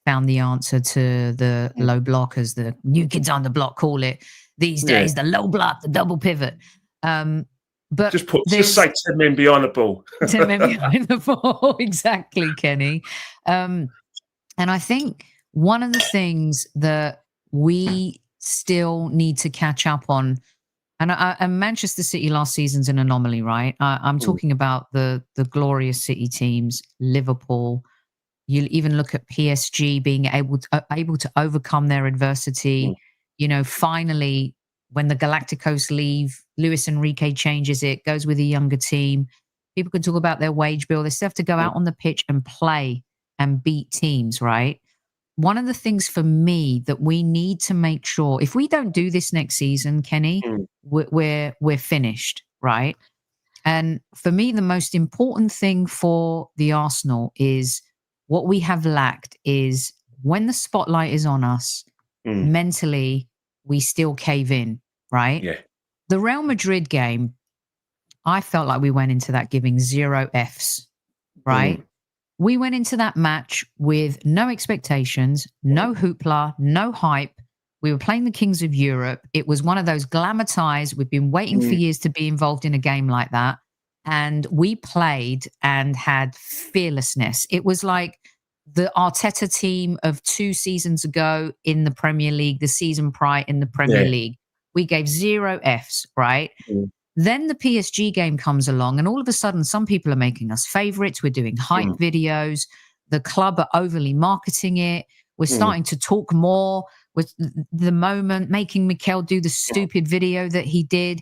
found the answer to the low block, as the new kids on the block call it these days, the low block, the double pivot. But just say 10 men behind the ball. 10 men behind the ball, exactly, Kenny. And I think one of the things that we still need to catch up on, and Manchester City last season's an anomaly, right? I'm talking about the glorious City teams, Liverpool. You even look at PSG being able to overcome their adversity. You know, finally, when the Galacticos leave, Luis Enrique changes it, goes with a younger team. People can talk about their wage bill. They still have to go out on the pitch and play and beat teams, right? One of the things for me that we need to make sure, if we don't do this next season, Kenny, we're finished, right? And for me, the most important thing for the Arsenal is what we have lacked is when the spotlight is on us, mentally, we still cave in, right? Yeah. The Real Madrid game, I felt like we went into that giving 0 Fs, right? We went into that match with no expectations, no hoopla, no hype. We were playing the Kings of Europe. It was one of those glamorized. We've been waiting for years to be involved in a game like that. And we played and had fearlessness. It was like the Arteta team of 2 seasons ago in the Premier League, the season prior in the Premier League. We gave 0 Fs, right? Then the PSG game comes along, and all of a sudden, some people are making us favourites. We're doing hype videos. The club are overly marketing it. We're starting to talk more with the moment, making Mikel do the stupid video that he did.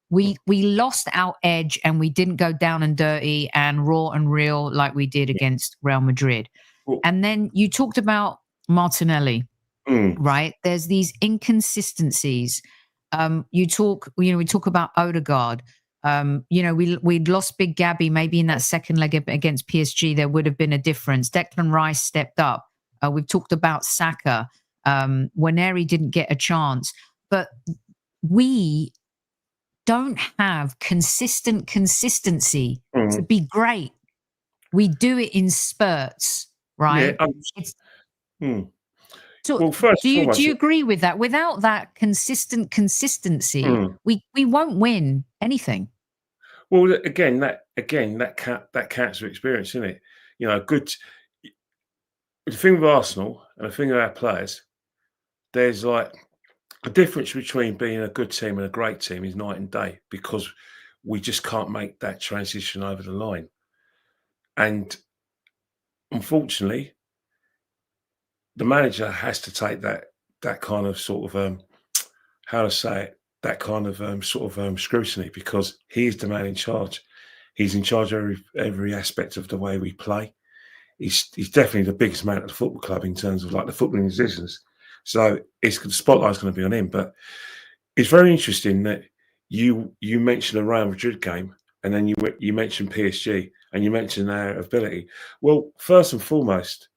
We lost our edge, and we didn't go down and dirty and raw and real like we did against Real Madrid. And then you talked about Martinelli, right? There's these inconsistencies. We talk about Odegaard. We'd lost Big Gabby. Maybe in that second leg against PSG, there would have been a difference. Declan Rice stepped up. We've talked about Saka. Waneri didn't get a chance. But we don't have consistency to be great. We do it in spurts, right? So well, first do you agree with that? Without that consistency, we won't win anything. Well, again, that counts for experience, isn't it? You know, good. The thing with Arsenal and the thing with our players, there's like a difference between being a good team and a great team is night and day, because we just can't make that transition over the line. And unfortunately, the manager has to take that kind of sort of how to say it, that kind of scrutiny, because he is the man in charge. He's in charge of every aspect of the way we play. He's definitely the biggest man at the football club in terms of like the footballing decisions. So the spotlight's going to be on him. But it's very interesting that you mentioned the Real Madrid game, and then you mentioned PSG, and you mentioned their ability. Well, first and foremost,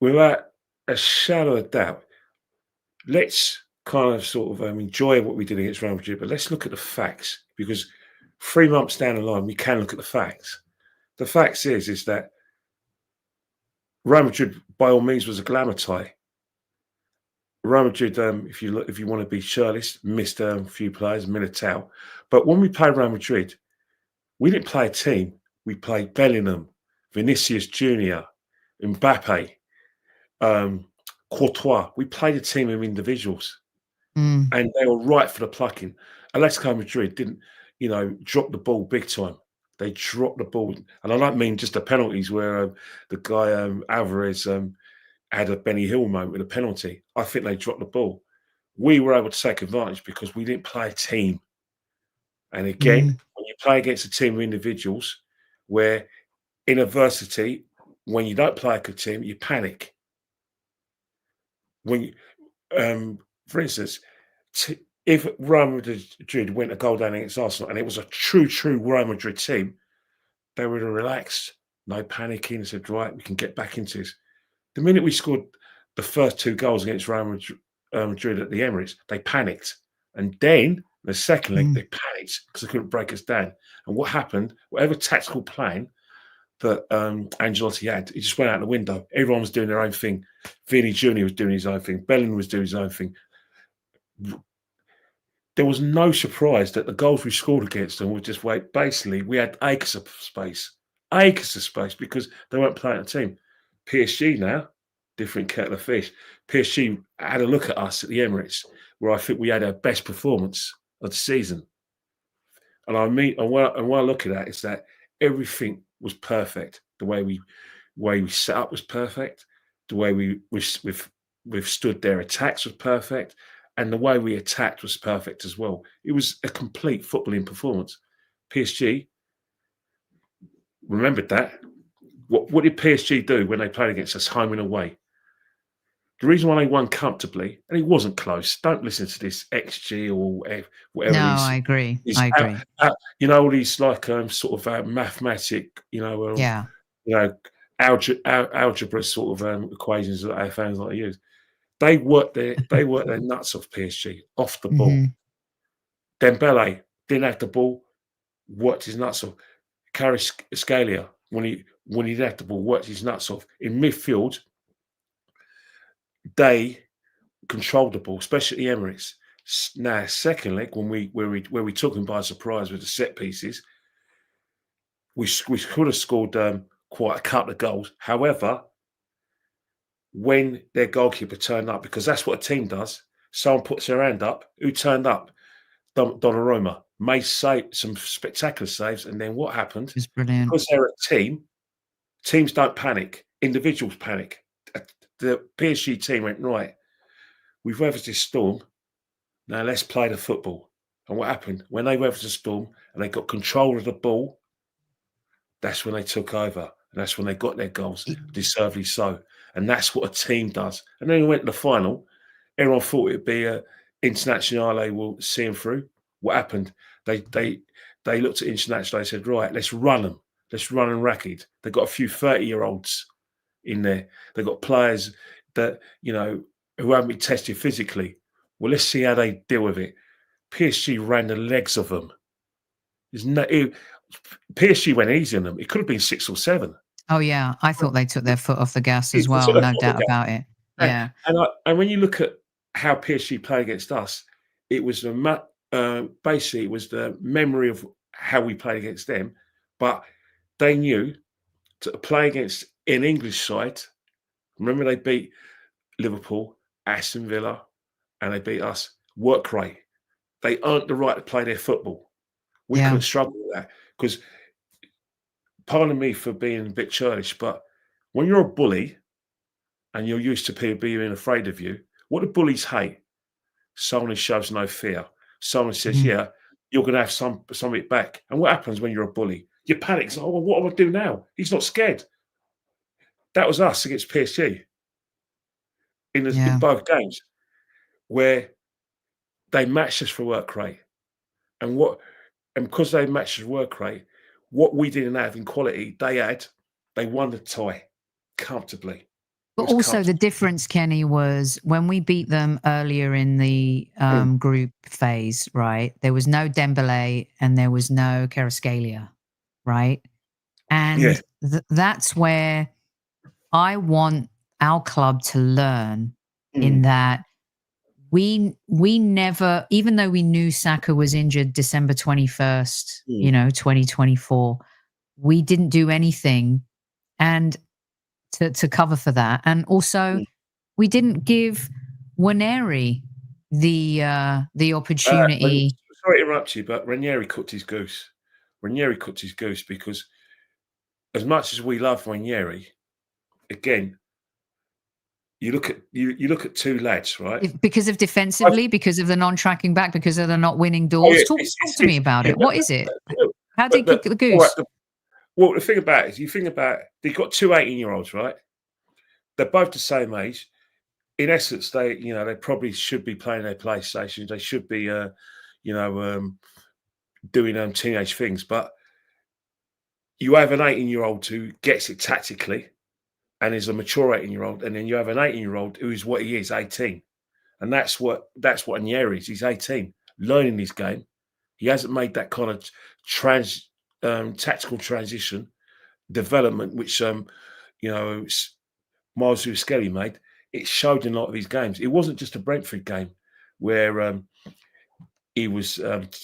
without a shadow of doubt, let's kind of sort of enjoy what we did against Real Madrid, but let's look at the facts, because 3 months down the line, we can look at the facts. The facts is that Real Madrid, by all means, was a glamour tie. Real Madrid, if you want to be shirtless, missed a few players, Militao. But when we played Real Madrid, we didn't play a team. We played Bellingham, Vinicius Junior, Mbappe, Courtois. We played a team of individuals, and they were right for the plucking. Atletico Madrid didn't, drop the ball big time. They dropped the ball, and I don't mean just the penalties where the guy Alvarez had a Benny Hill moment with a penalty. I think they dropped the ball. We were able to take advantage because we didn't play a team. And again, when you play against a team of individuals, where in adversity, when you don't play a good team, you panic. When, for instance, if Real Madrid went a goal down against Arsenal and it was a true Real Madrid team, they would have relaxed, no panicking, and said, right, we can get back into this. The minute we scored the first 2 goals against Real Madrid at the Emirates, they panicked. And then the second leg, they panicked because they couldn't break us down. And what happened, whatever tactical plan that Ancelotti had, it just went out the window. Everyone was doing their own thing. Vini Jr. was doing his own thing. Bellingham was doing his own thing. There was no surprise that the goals we scored against them were just basically, we had acres of space because they weren't playing a team. PSG now, different kettle of fish. PSG had a look at us at the Emirates, where I think we had our best performance of the season. And when I look at that, it's that everything was perfect. The way we set up was perfect. The way we withstood their attacks was perfect. And the way we attacked was perfect as well. It was a complete footballing performance. PSG remembered that. What did PSG do when they played against us home and away? The reason why they won comfortably, and it wasn't close. Don't listen to this XG or whatever. No, I agree. All these like sort of mathematic, algebra sort of equations that our fans like to use. They worked their nuts off PSG, off the ball. Dembele didn't have the ball, worked his nuts off. Kvaratskhelia, when he didn't have the ball, worked his nuts off. In midfield, they controlled the ball, especially at the Emirates. Now, second leg, where we took them by surprise with the set pieces, we could have scored quite a couple of goals. However, when their goalkeeper turned up, because that's what a team does, someone puts their hand up. Who turned up? Donnarumma made some spectacular saves, and then what happened? It's brilliant. Because they're a team, teams don't panic. Individuals panic. The PSG team went, right, we've weathered this storm. Now let's play the football. And what happened? When they weathered the storm and they got control of the ball, that's when they took over. And that's when they got their goals, deservedly so. And that's what a team does. And then we went to the final. Everyone thought it'd be a Internazionale will see them through. What happened? They looked at Internazionale. They said, right, let's run them. Let's run and racket. They've got a few 30-year-olds in there. They've got players that, you know, who haven't been tested physically. Well, let's see how they deal with it. PSG ran the legs of them. PSG went easy on them. It could have been 6 or 7. Oh, yeah. I thought they took their foot off the gas as well. No doubt about it. Yeah. And when you look at how PSG played against us, it was basically it was the memory of how we played against them. But they knew to play against an English side. Remember, they beat Liverpool, Aston Villa, and they beat us. Work rate. They earned the right to play their football. We couldn't struggle with that because, pardon me for being a bit churlish, but when you're a bully and you're used to people being afraid of you, what do bullies hate? Someone who shows no fear. Someone says, yeah, you're going to have something back. And what happens when you're a bully? You panic. It's like, oh, well, what do I do now? He's not scared. That was us against PSG in both games, where they matched us for work rate. And because they matched us work rate, what we didn't have in quality, they won the tie comfortably. But also the difference, Kenny, was when we beat them earlier in the group phase, right? There was no Dembele and there was no Kvaratskhelia, right? And that's where I want our club to learn in that we never, even though we knew Saka was injured December 21st, 2024, we didn't do anything and to cover for that. And also we didn't give Waneri the opportunity. Sorry to interrupt you, but Ranieri cooked his goose. Ranieri cooked his goose because as much as we love Ranieri, again, you look at two lads, right? Because of defensively, because of the non-tracking back, because of the not winning doors. Talk to me about it. What is it? How did he cook the goose? Well, the thing about it is, you think about they've got two 18-year-olds, right? They're both the same age. In essence, they probably should be playing their PlayStations. They should be, doing teenage things. But you have an 18-year-old who gets it tactically and is a mature 18-year-old, and then you have an 18-year-old who is what he is, 18. And that's what Ranieri is. He's 18, learning his game. He hasn't made that kind of tactical transition development, which Miles Skelly made. It showed in a lot of his games. It wasn't just a Brentford game where he was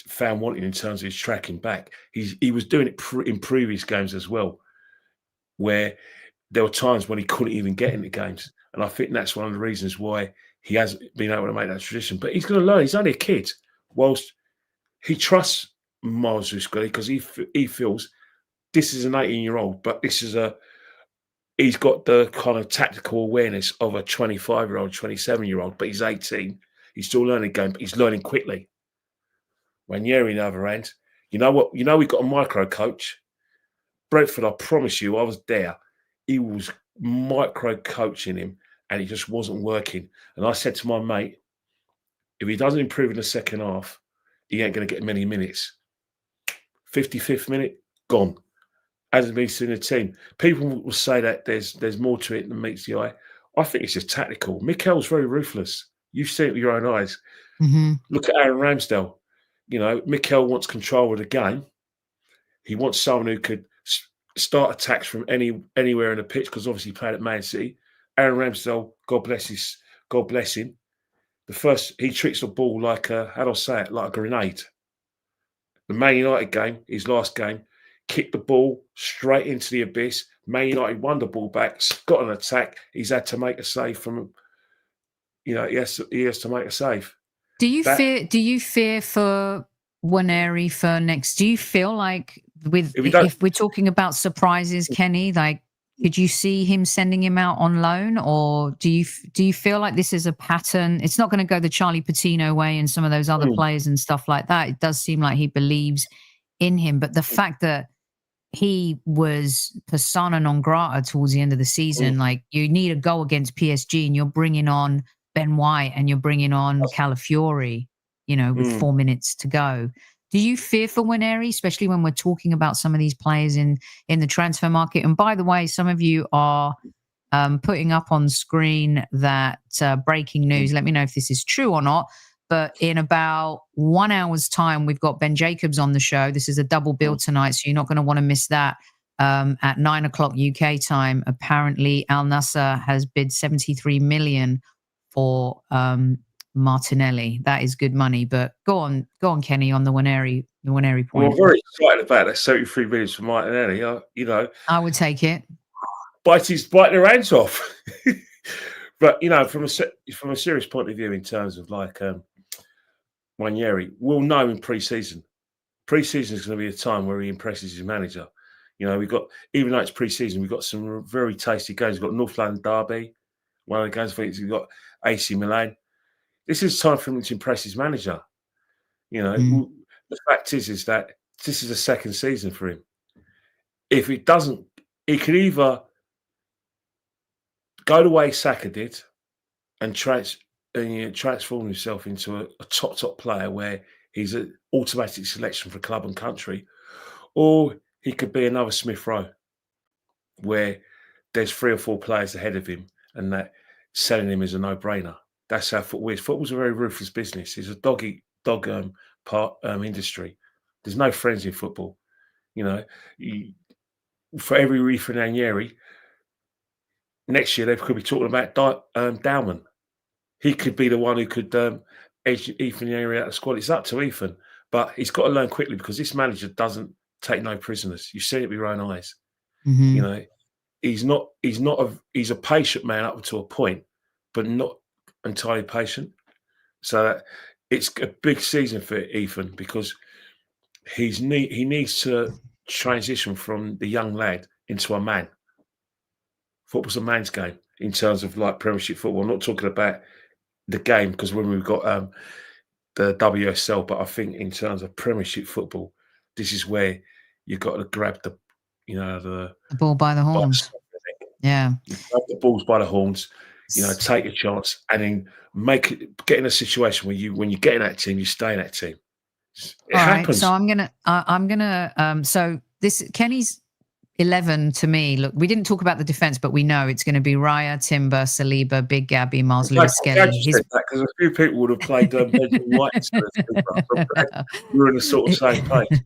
found wanting in terms of his tracking back. He was doing it in previous games as well, where there were times when he couldn't even get into games. And I think that's one of the reasons why he hasn't been able to make that transition. But he's going to learn. He's only a kid. Whilst he trusts Miles Skelly because he feels this is an 18-year-old, but he's got the kind of tactical awareness of a 25-year-old, 27-year-old, but he's 18. He's still learning game, but he's learning quickly. Ranieri, on the other hand, you know what? We've got a micro coach. Brentford, I promise you, I was there. He was micro coaching him, and it just wasn't working. And I said to my mate, if he doesn't improve in the second half, he ain't going to get many minutes. 55th minute, gone. Hasn't been seen in the team. People will say that there's more to it than meets the eye. I think it's just tactical. Mikel's very ruthless. You've seen it with your own eyes. Mm-hmm. Look at Aaron Ramsdale. Mikel wants control of the game. He wants someone who could start attacks from anywhere in the pitch, because obviously he played at Man City. Aaron Ramsdale, God bless him. he treats the ball like how do I say it, like a grenade. The Man United game, his last game, kicked the ball straight into the abyss. Man United won the ball back, got an attack. He's had to make a save from, he has to make a save. Do you fear for Waneri for next? Do you feel like if we're talking about surprises, Kenny, like could you see him sending him out on loan, or do you feel like this is a pattern? It's not going to go the Charlie Patino way and some of those other players and stuff like that. It does seem like he believes in him, but the fact that he was persona non grata towards the end of the season, like you need a goal against PSG and you're bringing on Ben White and you're bringing on Calafiori, with 4 minutes to go. Do you fear for Waneri, especially when we're talking about some of these players in the transfer market? And by the way, some of you are putting up on screen that breaking news. Let me know if this is true or not. But in about 1 hour's time, we've got Ben Jacobs on the show. This is a double bill tonight, so you're not going to want to miss that. At 9 o'clock UK time, apparently Al Nassr has bid 73 million for Martinelli. That is good money. But go on, Kenny, on the Waneri point. Well, I'm very excited about that 73 million for Martinelli. I would take it. Bite their hands off. But from a serious point of view, in terms of like Waneri, we'll know in pre-season. Pre-season is going to be a time where he impresses his manager. We've got, even though it's pre-season, we've got some very tasty games. We've got North London Derby, one of the games. We've got AC Milan. This is time for him to impress his manager. The fact is that this is the second season for him. If it doesn't, he could either go the way Saka did and transform himself into a top player where he's an automatic selection for club and country, or he could be another Smith Rowe where there's 3 or 4 players ahead of him and that selling him is a no-brainer. That's how football is. Football's a very ruthless business. It's a dog industry. There's no friends in football. For every Reef and Ranieri, next year they could be talking about Dowman. He could be the one who could edge Ethan Ranieri out of the squad. It's up to Ethan, but he's got to learn quickly because this manager doesn't take no prisoners. You've seen it with your own eyes. Mm-hmm. He's a patient man up to a point, but not entirely patient. So it's a big season for Ethan because he needs to transition from the young lad into a man. Football's a man's game in terms of like Premiership football. I'm not talking about the game because when we've got the WSL, but I think in terms of Premiership football, this is where you've got to grab the ball by the horns. Yeah, you grab the balls by the horns. Take a chance and then get in a situation where when you get in that team, you stay in that team. It happens. So I'm gonna. So this Kenny's 11 to me. Look, we didn't talk about the defense, but we know it's going to be Raya, Timber, Saliba, Big Gabby, Miles Lewis-Skelly. Because a few people would have played Benjamin White. We're in the sort of same page.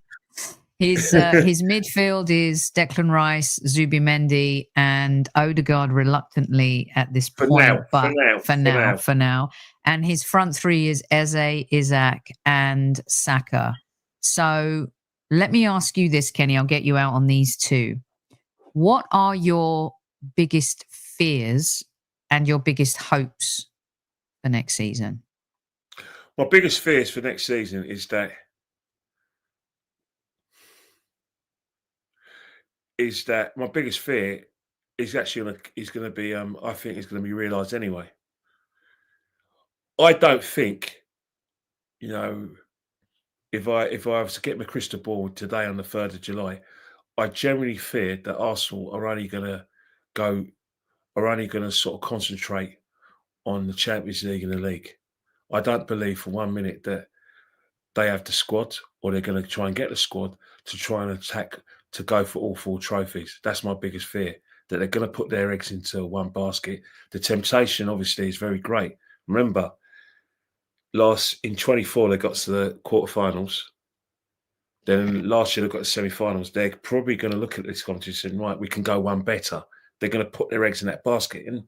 His midfield is Declan Rice, Zubimendi, and Odegaard reluctantly at this point. For now. And his front three is Eze, Isaac, and Saka. So let me ask you this, Kenny. I'll get you out on these two. What are your biggest fears and your biggest hopes for next season? My biggest fears for next season is that my biggest fear is actually going to be I think it's going to be realised anyway. I don't think, if I was to get my crystal ball today on the 3rd of July, I generally fear that Arsenal are only going to sort of concentrate on the Champions League and the league. I don't believe for 1 minute that they have the squad or they're going to try and get the squad to try and attack to go for all 4 trophies. That's my biggest fear, that they're going to put their eggs into one basket. The temptation, obviously, is very great. Remember, in 24, they got to the quarterfinals. Then last year, they got to semi-finals. They're probably going to look at this competition and say, right, we can go one better. They're going to put their eggs in that basket. And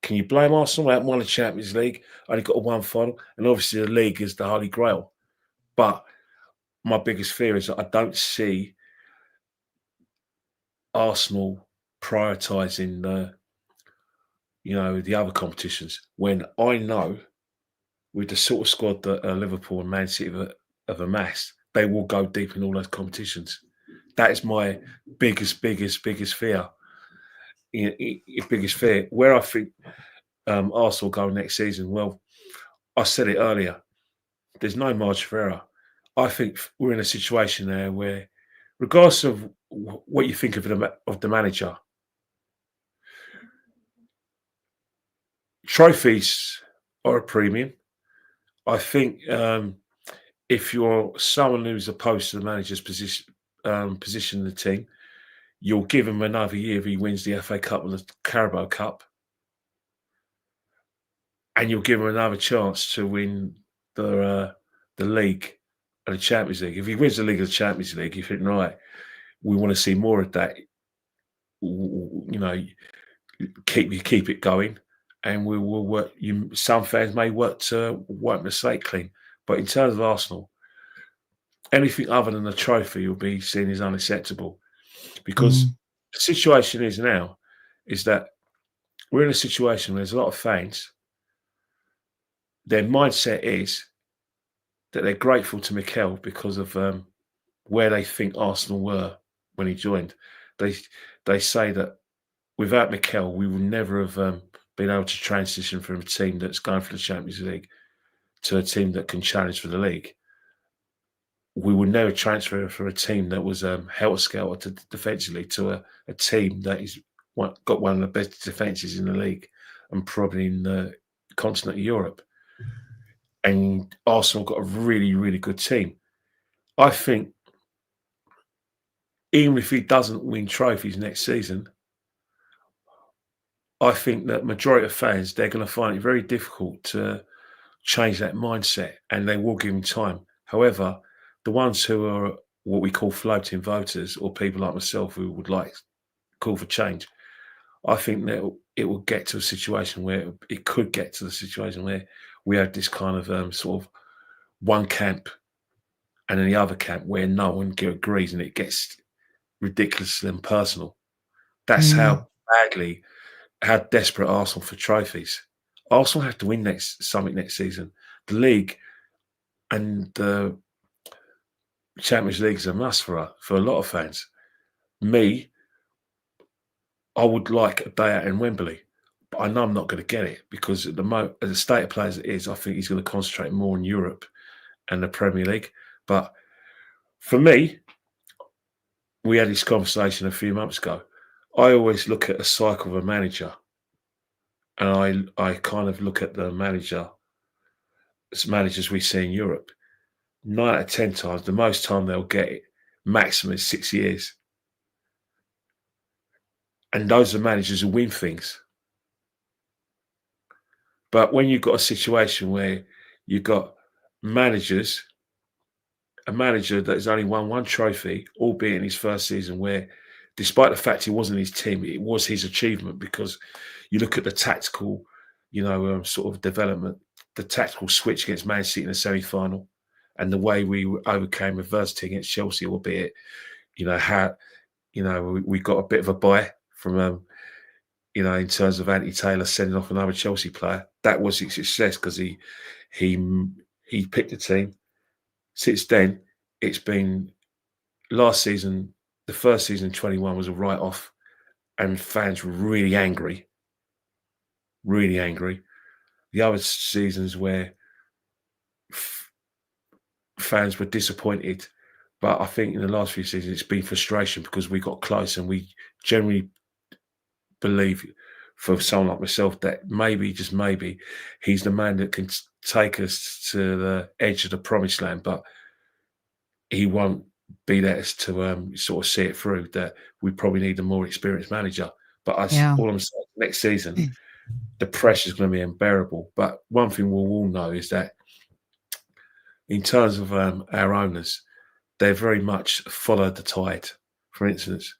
Can you blame Arsenal? They haven't won the Champions League, only got a one final, and obviously the league is the Holy Grail. But my biggest fear is that I don't see Arsenal prioritising the other competitions, when I know with the sort of squad that Liverpool and Man City have amassed, they will go deep in all those competitions. That is my biggest fear. Biggest fear. Where I think Arsenal go next season, well, I said it earlier, there's no margin for error. I think we're in a situation there where, regardless of what you think of the manager, trophies are a premium. I think if you're someone who's opposed to the manager's position in the team, you'll give him another year if he wins the FA Cup and the Carabao Cup, and you'll give him another chance to win the league and the Champions League. If he wins the league and the Champions League, you think, right, we want to see more of that. Keep it going, and we will work. Some fans may work to wipe the slate clean, but in terms of Arsenal, anything other than the trophy will be seen as unacceptable, because the situation is now is that we're in a situation where there's a lot of fans. Their mindset is that they're grateful to Mikel because of where they think Arsenal were when he joined. They say that without Mikel, we would never have been able to transition from a team that's going for the Champions League to a team that can challenge for the league. We would never transfer from a team that was helter-skelter defensively to a team that got one of the best defences in the league and probably in the continent of Europe. And Arsenal got a really, really good team. I think even if he doesn't win trophies next season, I think that majority of fans, they're going to find it very difficult to change that mindset, and they will give him time. However, the ones who are what we call floating voters, or people like myself who would like call for change, I think that it will get to a situation where it could get to the situation where we have this kind of sort of one camp and then the other camp where no one agrees, and it gets ridiculous and personal. That's how desperate Arsenal for trophies. Arsenal have to win something next season. The league and the Champions League is a must for a lot of fans. Me, I would like a day out in Wembley, but I know I'm not going to get it because at the state of play as it is, I think he's going to concentrate more on Europe and the Premier League. But for me, we had this conversation a few months ago. I always look at a cycle of a manager, and I kind of look at the managers we see in Europe. 9 out of 10 times, the most time they'll get it, maximum is 6 years. And those are managers who win things. But when you've got a situation where you've got a manager that has only won one trophy, albeit in his first season, where despite the fact he wasn't his team, it was his achievement, because you look at the tactical, sort of development, the tactical switch against Man City in the semi-final, and the way we overcame adversity against Chelsea, albeit, we got a bit of a bye from, in terms of Anthony Taylor sending off another Chelsea player. That was his success because he picked the team. Since then, it's been last season, the first season, 21, was a write-off, and fans were really angry. Really angry. The other seasons where fans were disappointed, but I think in the last few seasons it's been frustration because we got close, and we generally believe, for someone like myself, that maybe, just maybe, he's the man that can take us to the edge of the promised land, but he won't be there to sort of see it through. That we probably need a more experienced manager. But all I'm saying, next season, the pressure is going to be unbearable. But one thing we'll all know is that in terms of our owners, they very much followed the tide. For instance,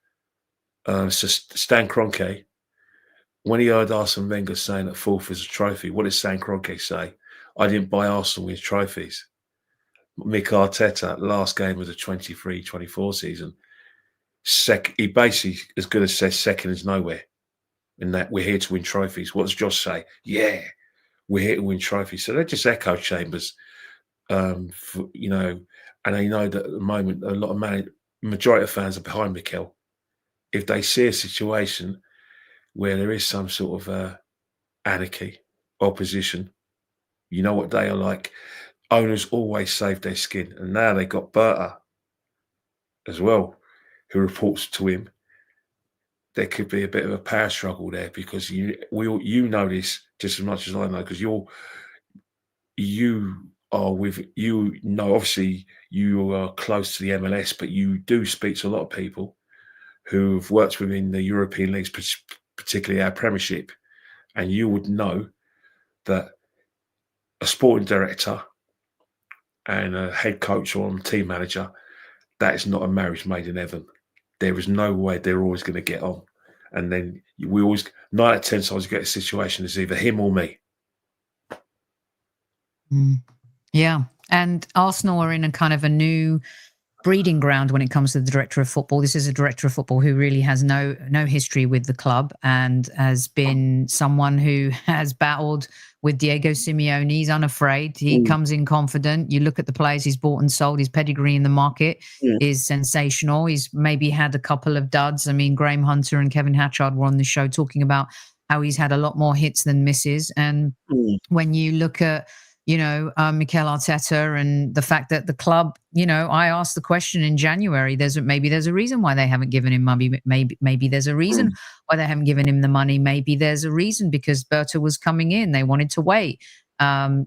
so Stan Kroenke, when he heard Arsene Wenger saying that fourth is a trophy, what did Sam Kroenke say? I didn't buy Arsenal with trophies. Mikel Arteta, last game of the 23-24 season, he basically as good as says second is nowhere, in that we're here to win trophies. What does Josh say? Yeah, we're here to win trophies. So they're just echo chambers, and they know that at the moment a lot of majority of fans are behind Mikel. If they see a situation where there is some sort of anarchy, opposition, you know what they are like. Owners always save their skin, and now they got Berta as well, who reports to him. There could be a bit of a power struggle there, because you know this just as much as I know, because obviously you are close to the MLS, but you do speak to a lot of people who've worked within the European leagues, particularly our Premiership, and you would know that a sporting director and a head coach or team manager, that is not a marriage made in heaven. There is no way they're always going to get on. And then we always, 9 out of 10 times, you get a situation is either him or me. Yeah. And Arsenal are in a kind of a new breeding ground when it comes to the director of football. This is a director of football who really has no history with the club, and has been someone who has battled with Diego Simeone. He's unafraid. He comes in confident. You look at the players he's bought and sold. His pedigree in the market is sensational. He's maybe had a couple of duds. I mean, Graham Hunter and Kevin Hatchard were on the show talking about how he's had a lot more hits than misses. And when you look at Mikel Arteta and the fact that the club, I asked the question in January, maybe there's a reason why they haven't given him money. Maybe there's a reason why they haven't given him the money. Maybe there's a reason because Berta was coming in. They wanted to wait, and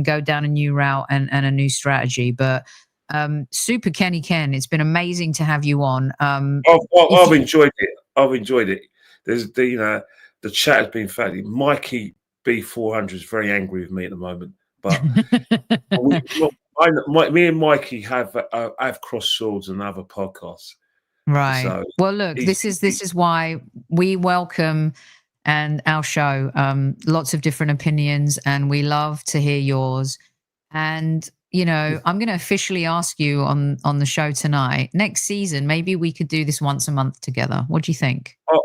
go down a new route and a new strategy. But Super Kenny Ken, it's been amazing to have you on. I've enjoyed it. There's the chat has been fabulous. Mikey B400 is very angry with me at the moment, but me and Mikey have crossed swords on other podcasts. Right. So well, look, this is why we welcome and our show lots of different opinions, and we love to hear yours. And I'm going to officially ask you on the show tonight. Next season, maybe we could do this once a month together. What do you think? Oh,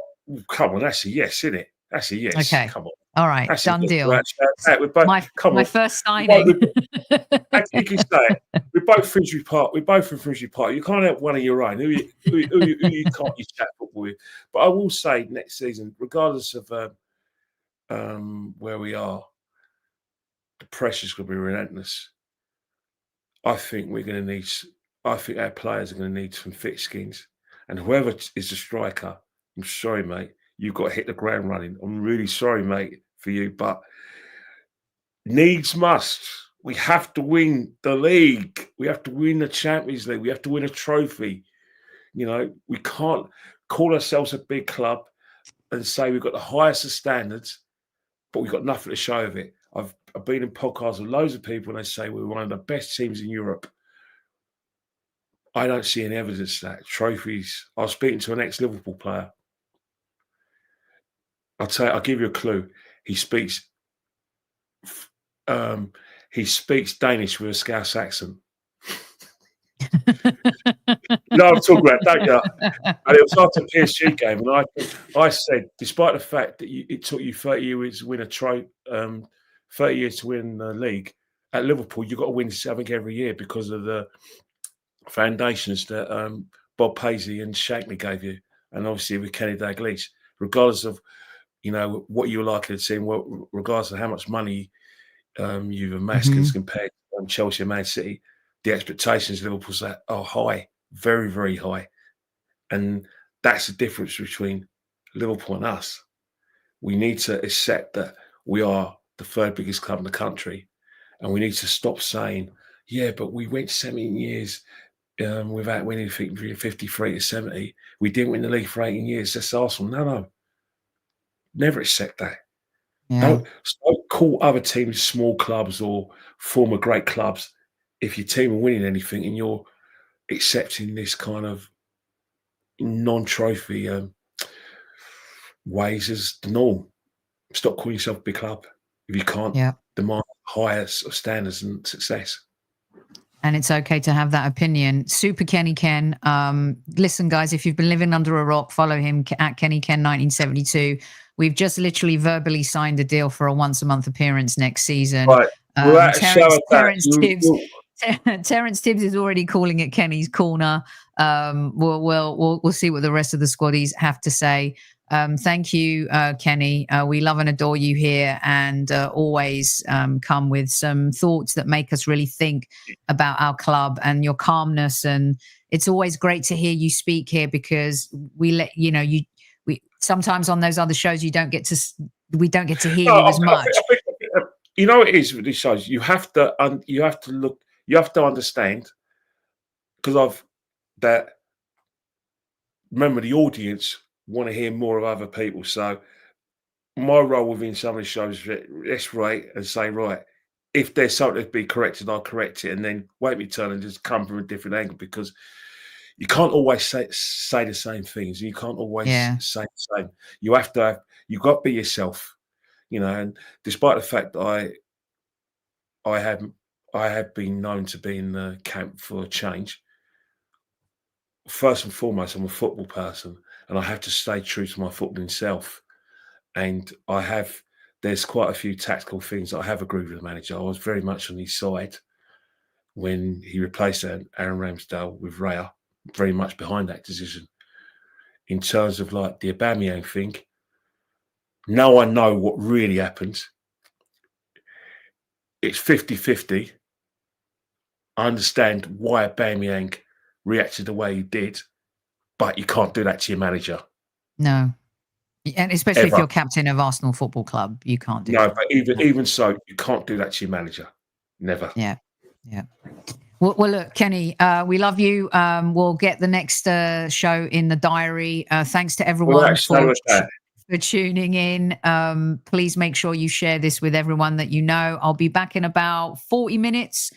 come on, that's a yes, isn't it? That's a yes. Okay. Come on. All right, that's done deal. My first signing. You can say it. We're both Finsbury Park. We're both from Finsbury Park. You can't have one of your own. Who you can't use chat football with. But I will say next season, regardless of where we are, the pressure's going to be relentless. I think we're going to need. I think our players are going to need some thick skins, and whoever is the striker, I'm sorry, mate. You've got to hit the ground running. I'm really sorry, mate, for you, but needs must. We have to win the league. We have to win the Champions League. We have to win a trophy. We can't call ourselves a big club and say we've got the highest of standards, but we've got nothing to show of it. I've been in podcasts with loads of people, and they say we're one of the best teams in Europe. I don't see any evidence of that. Trophies. I was speaking to an ex-Liverpool player. I'll give you a clue. He speaks Danish with a Scouse accent. You know what I'm talking about, don't you? And it was after the PSG game, and I said, despite the fact that it took you 30 years to win 30 years to win the league, at Liverpool you've got to win something every year because of the foundations that Bob Paisley and Shankly gave you, and obviously with Kenny Dalglish, regardless of what you like in the team, regardless of how much money you've amassed as compared to Chelsea and Man City, the expectations of Liverpool's are high, very, very high. And that's the difference between Liverpool and us. We need to accept that we are the third biggest club in the country, and we need to stop saying, yeah, but we went 17 years without winning 53 to 70. We didn't win the league for 18 years. That's Arsenal. No. Never accept that. Yeah. Don't call other teams small clubs or former great clubs if your team are winning anything and you're accepting this kind of non-trophy ways as the norm. Stop calling yourself a big club if you can't demand higher standards and success. And it's okay to have that opinion. Super Kenny Ken. Listen, guys, if you've been living under a rock, follow him at Kenny Ken 1972. We've just literally verbally signed a deal for a once-a-month appearance next season. Right. Terence Tibbs is already calling it Kenny's Corner. We'll see what the rest of the squaddies have to say. Thank you, Kenny. We love and adore you here, and always come with some thoughts that make us really think about our club and your calmness. And it's always great to hear you speak here, because we sometimes on those other shows we don't get to hear you as much. You know, it is with these shows. You have to understand, because remember, the audience want to hear more of other people. So my role within some of the shows is let's rate and say, right, if there's something to be corrected, I'll correct it, and then wait me turn and just come from a different angle, because you can't always say the same things. You can't always say the same. You've got to be yourself, and despite the fact that I have been known to be in the camp for change, first and foremost, I'm a football person, and I have to stay true to my footballing self. And there's quite a few tactical things that I have agreed with the manager. I was very much on his side when he replaced Aaron Ramsdale with Raya, very much behind that decision. In terms of like the Aubameyang thing, now I know what really happened. It's 50-50. I understand why Aubameyang reacted the way he did, but you can't do that to your manager. No. And especially if you're captain of Arsenal Football Club, you can't do that. No, but even so, you can't do that to your manager. Never. Yeah. Well, look, Kenny, we love you. We'll get the next show in the diary. Thanks to everyone for tuning in. Please make sure you share this with everyone that you know. I'll be back in about 40 minutes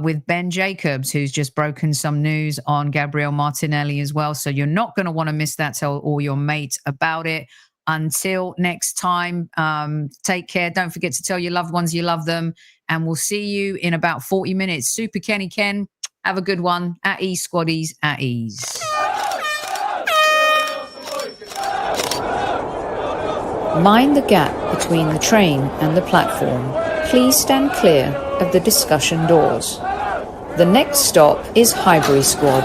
with Ben Jacobs, who's just broken some news on Gabriel Martinelli as well. So you're not going to want to miss that. Tell all your mates about it. Until next time, take care. Don't forget to tell your loved ones you love them. And we'll see you in about 40 minutes. Super Kenny Ken, have a good one. At ease, squaddies, at ease. Mind the gap between the train and the platform. Please stand clear of the discussion doors. The next stop is Highbury Squad.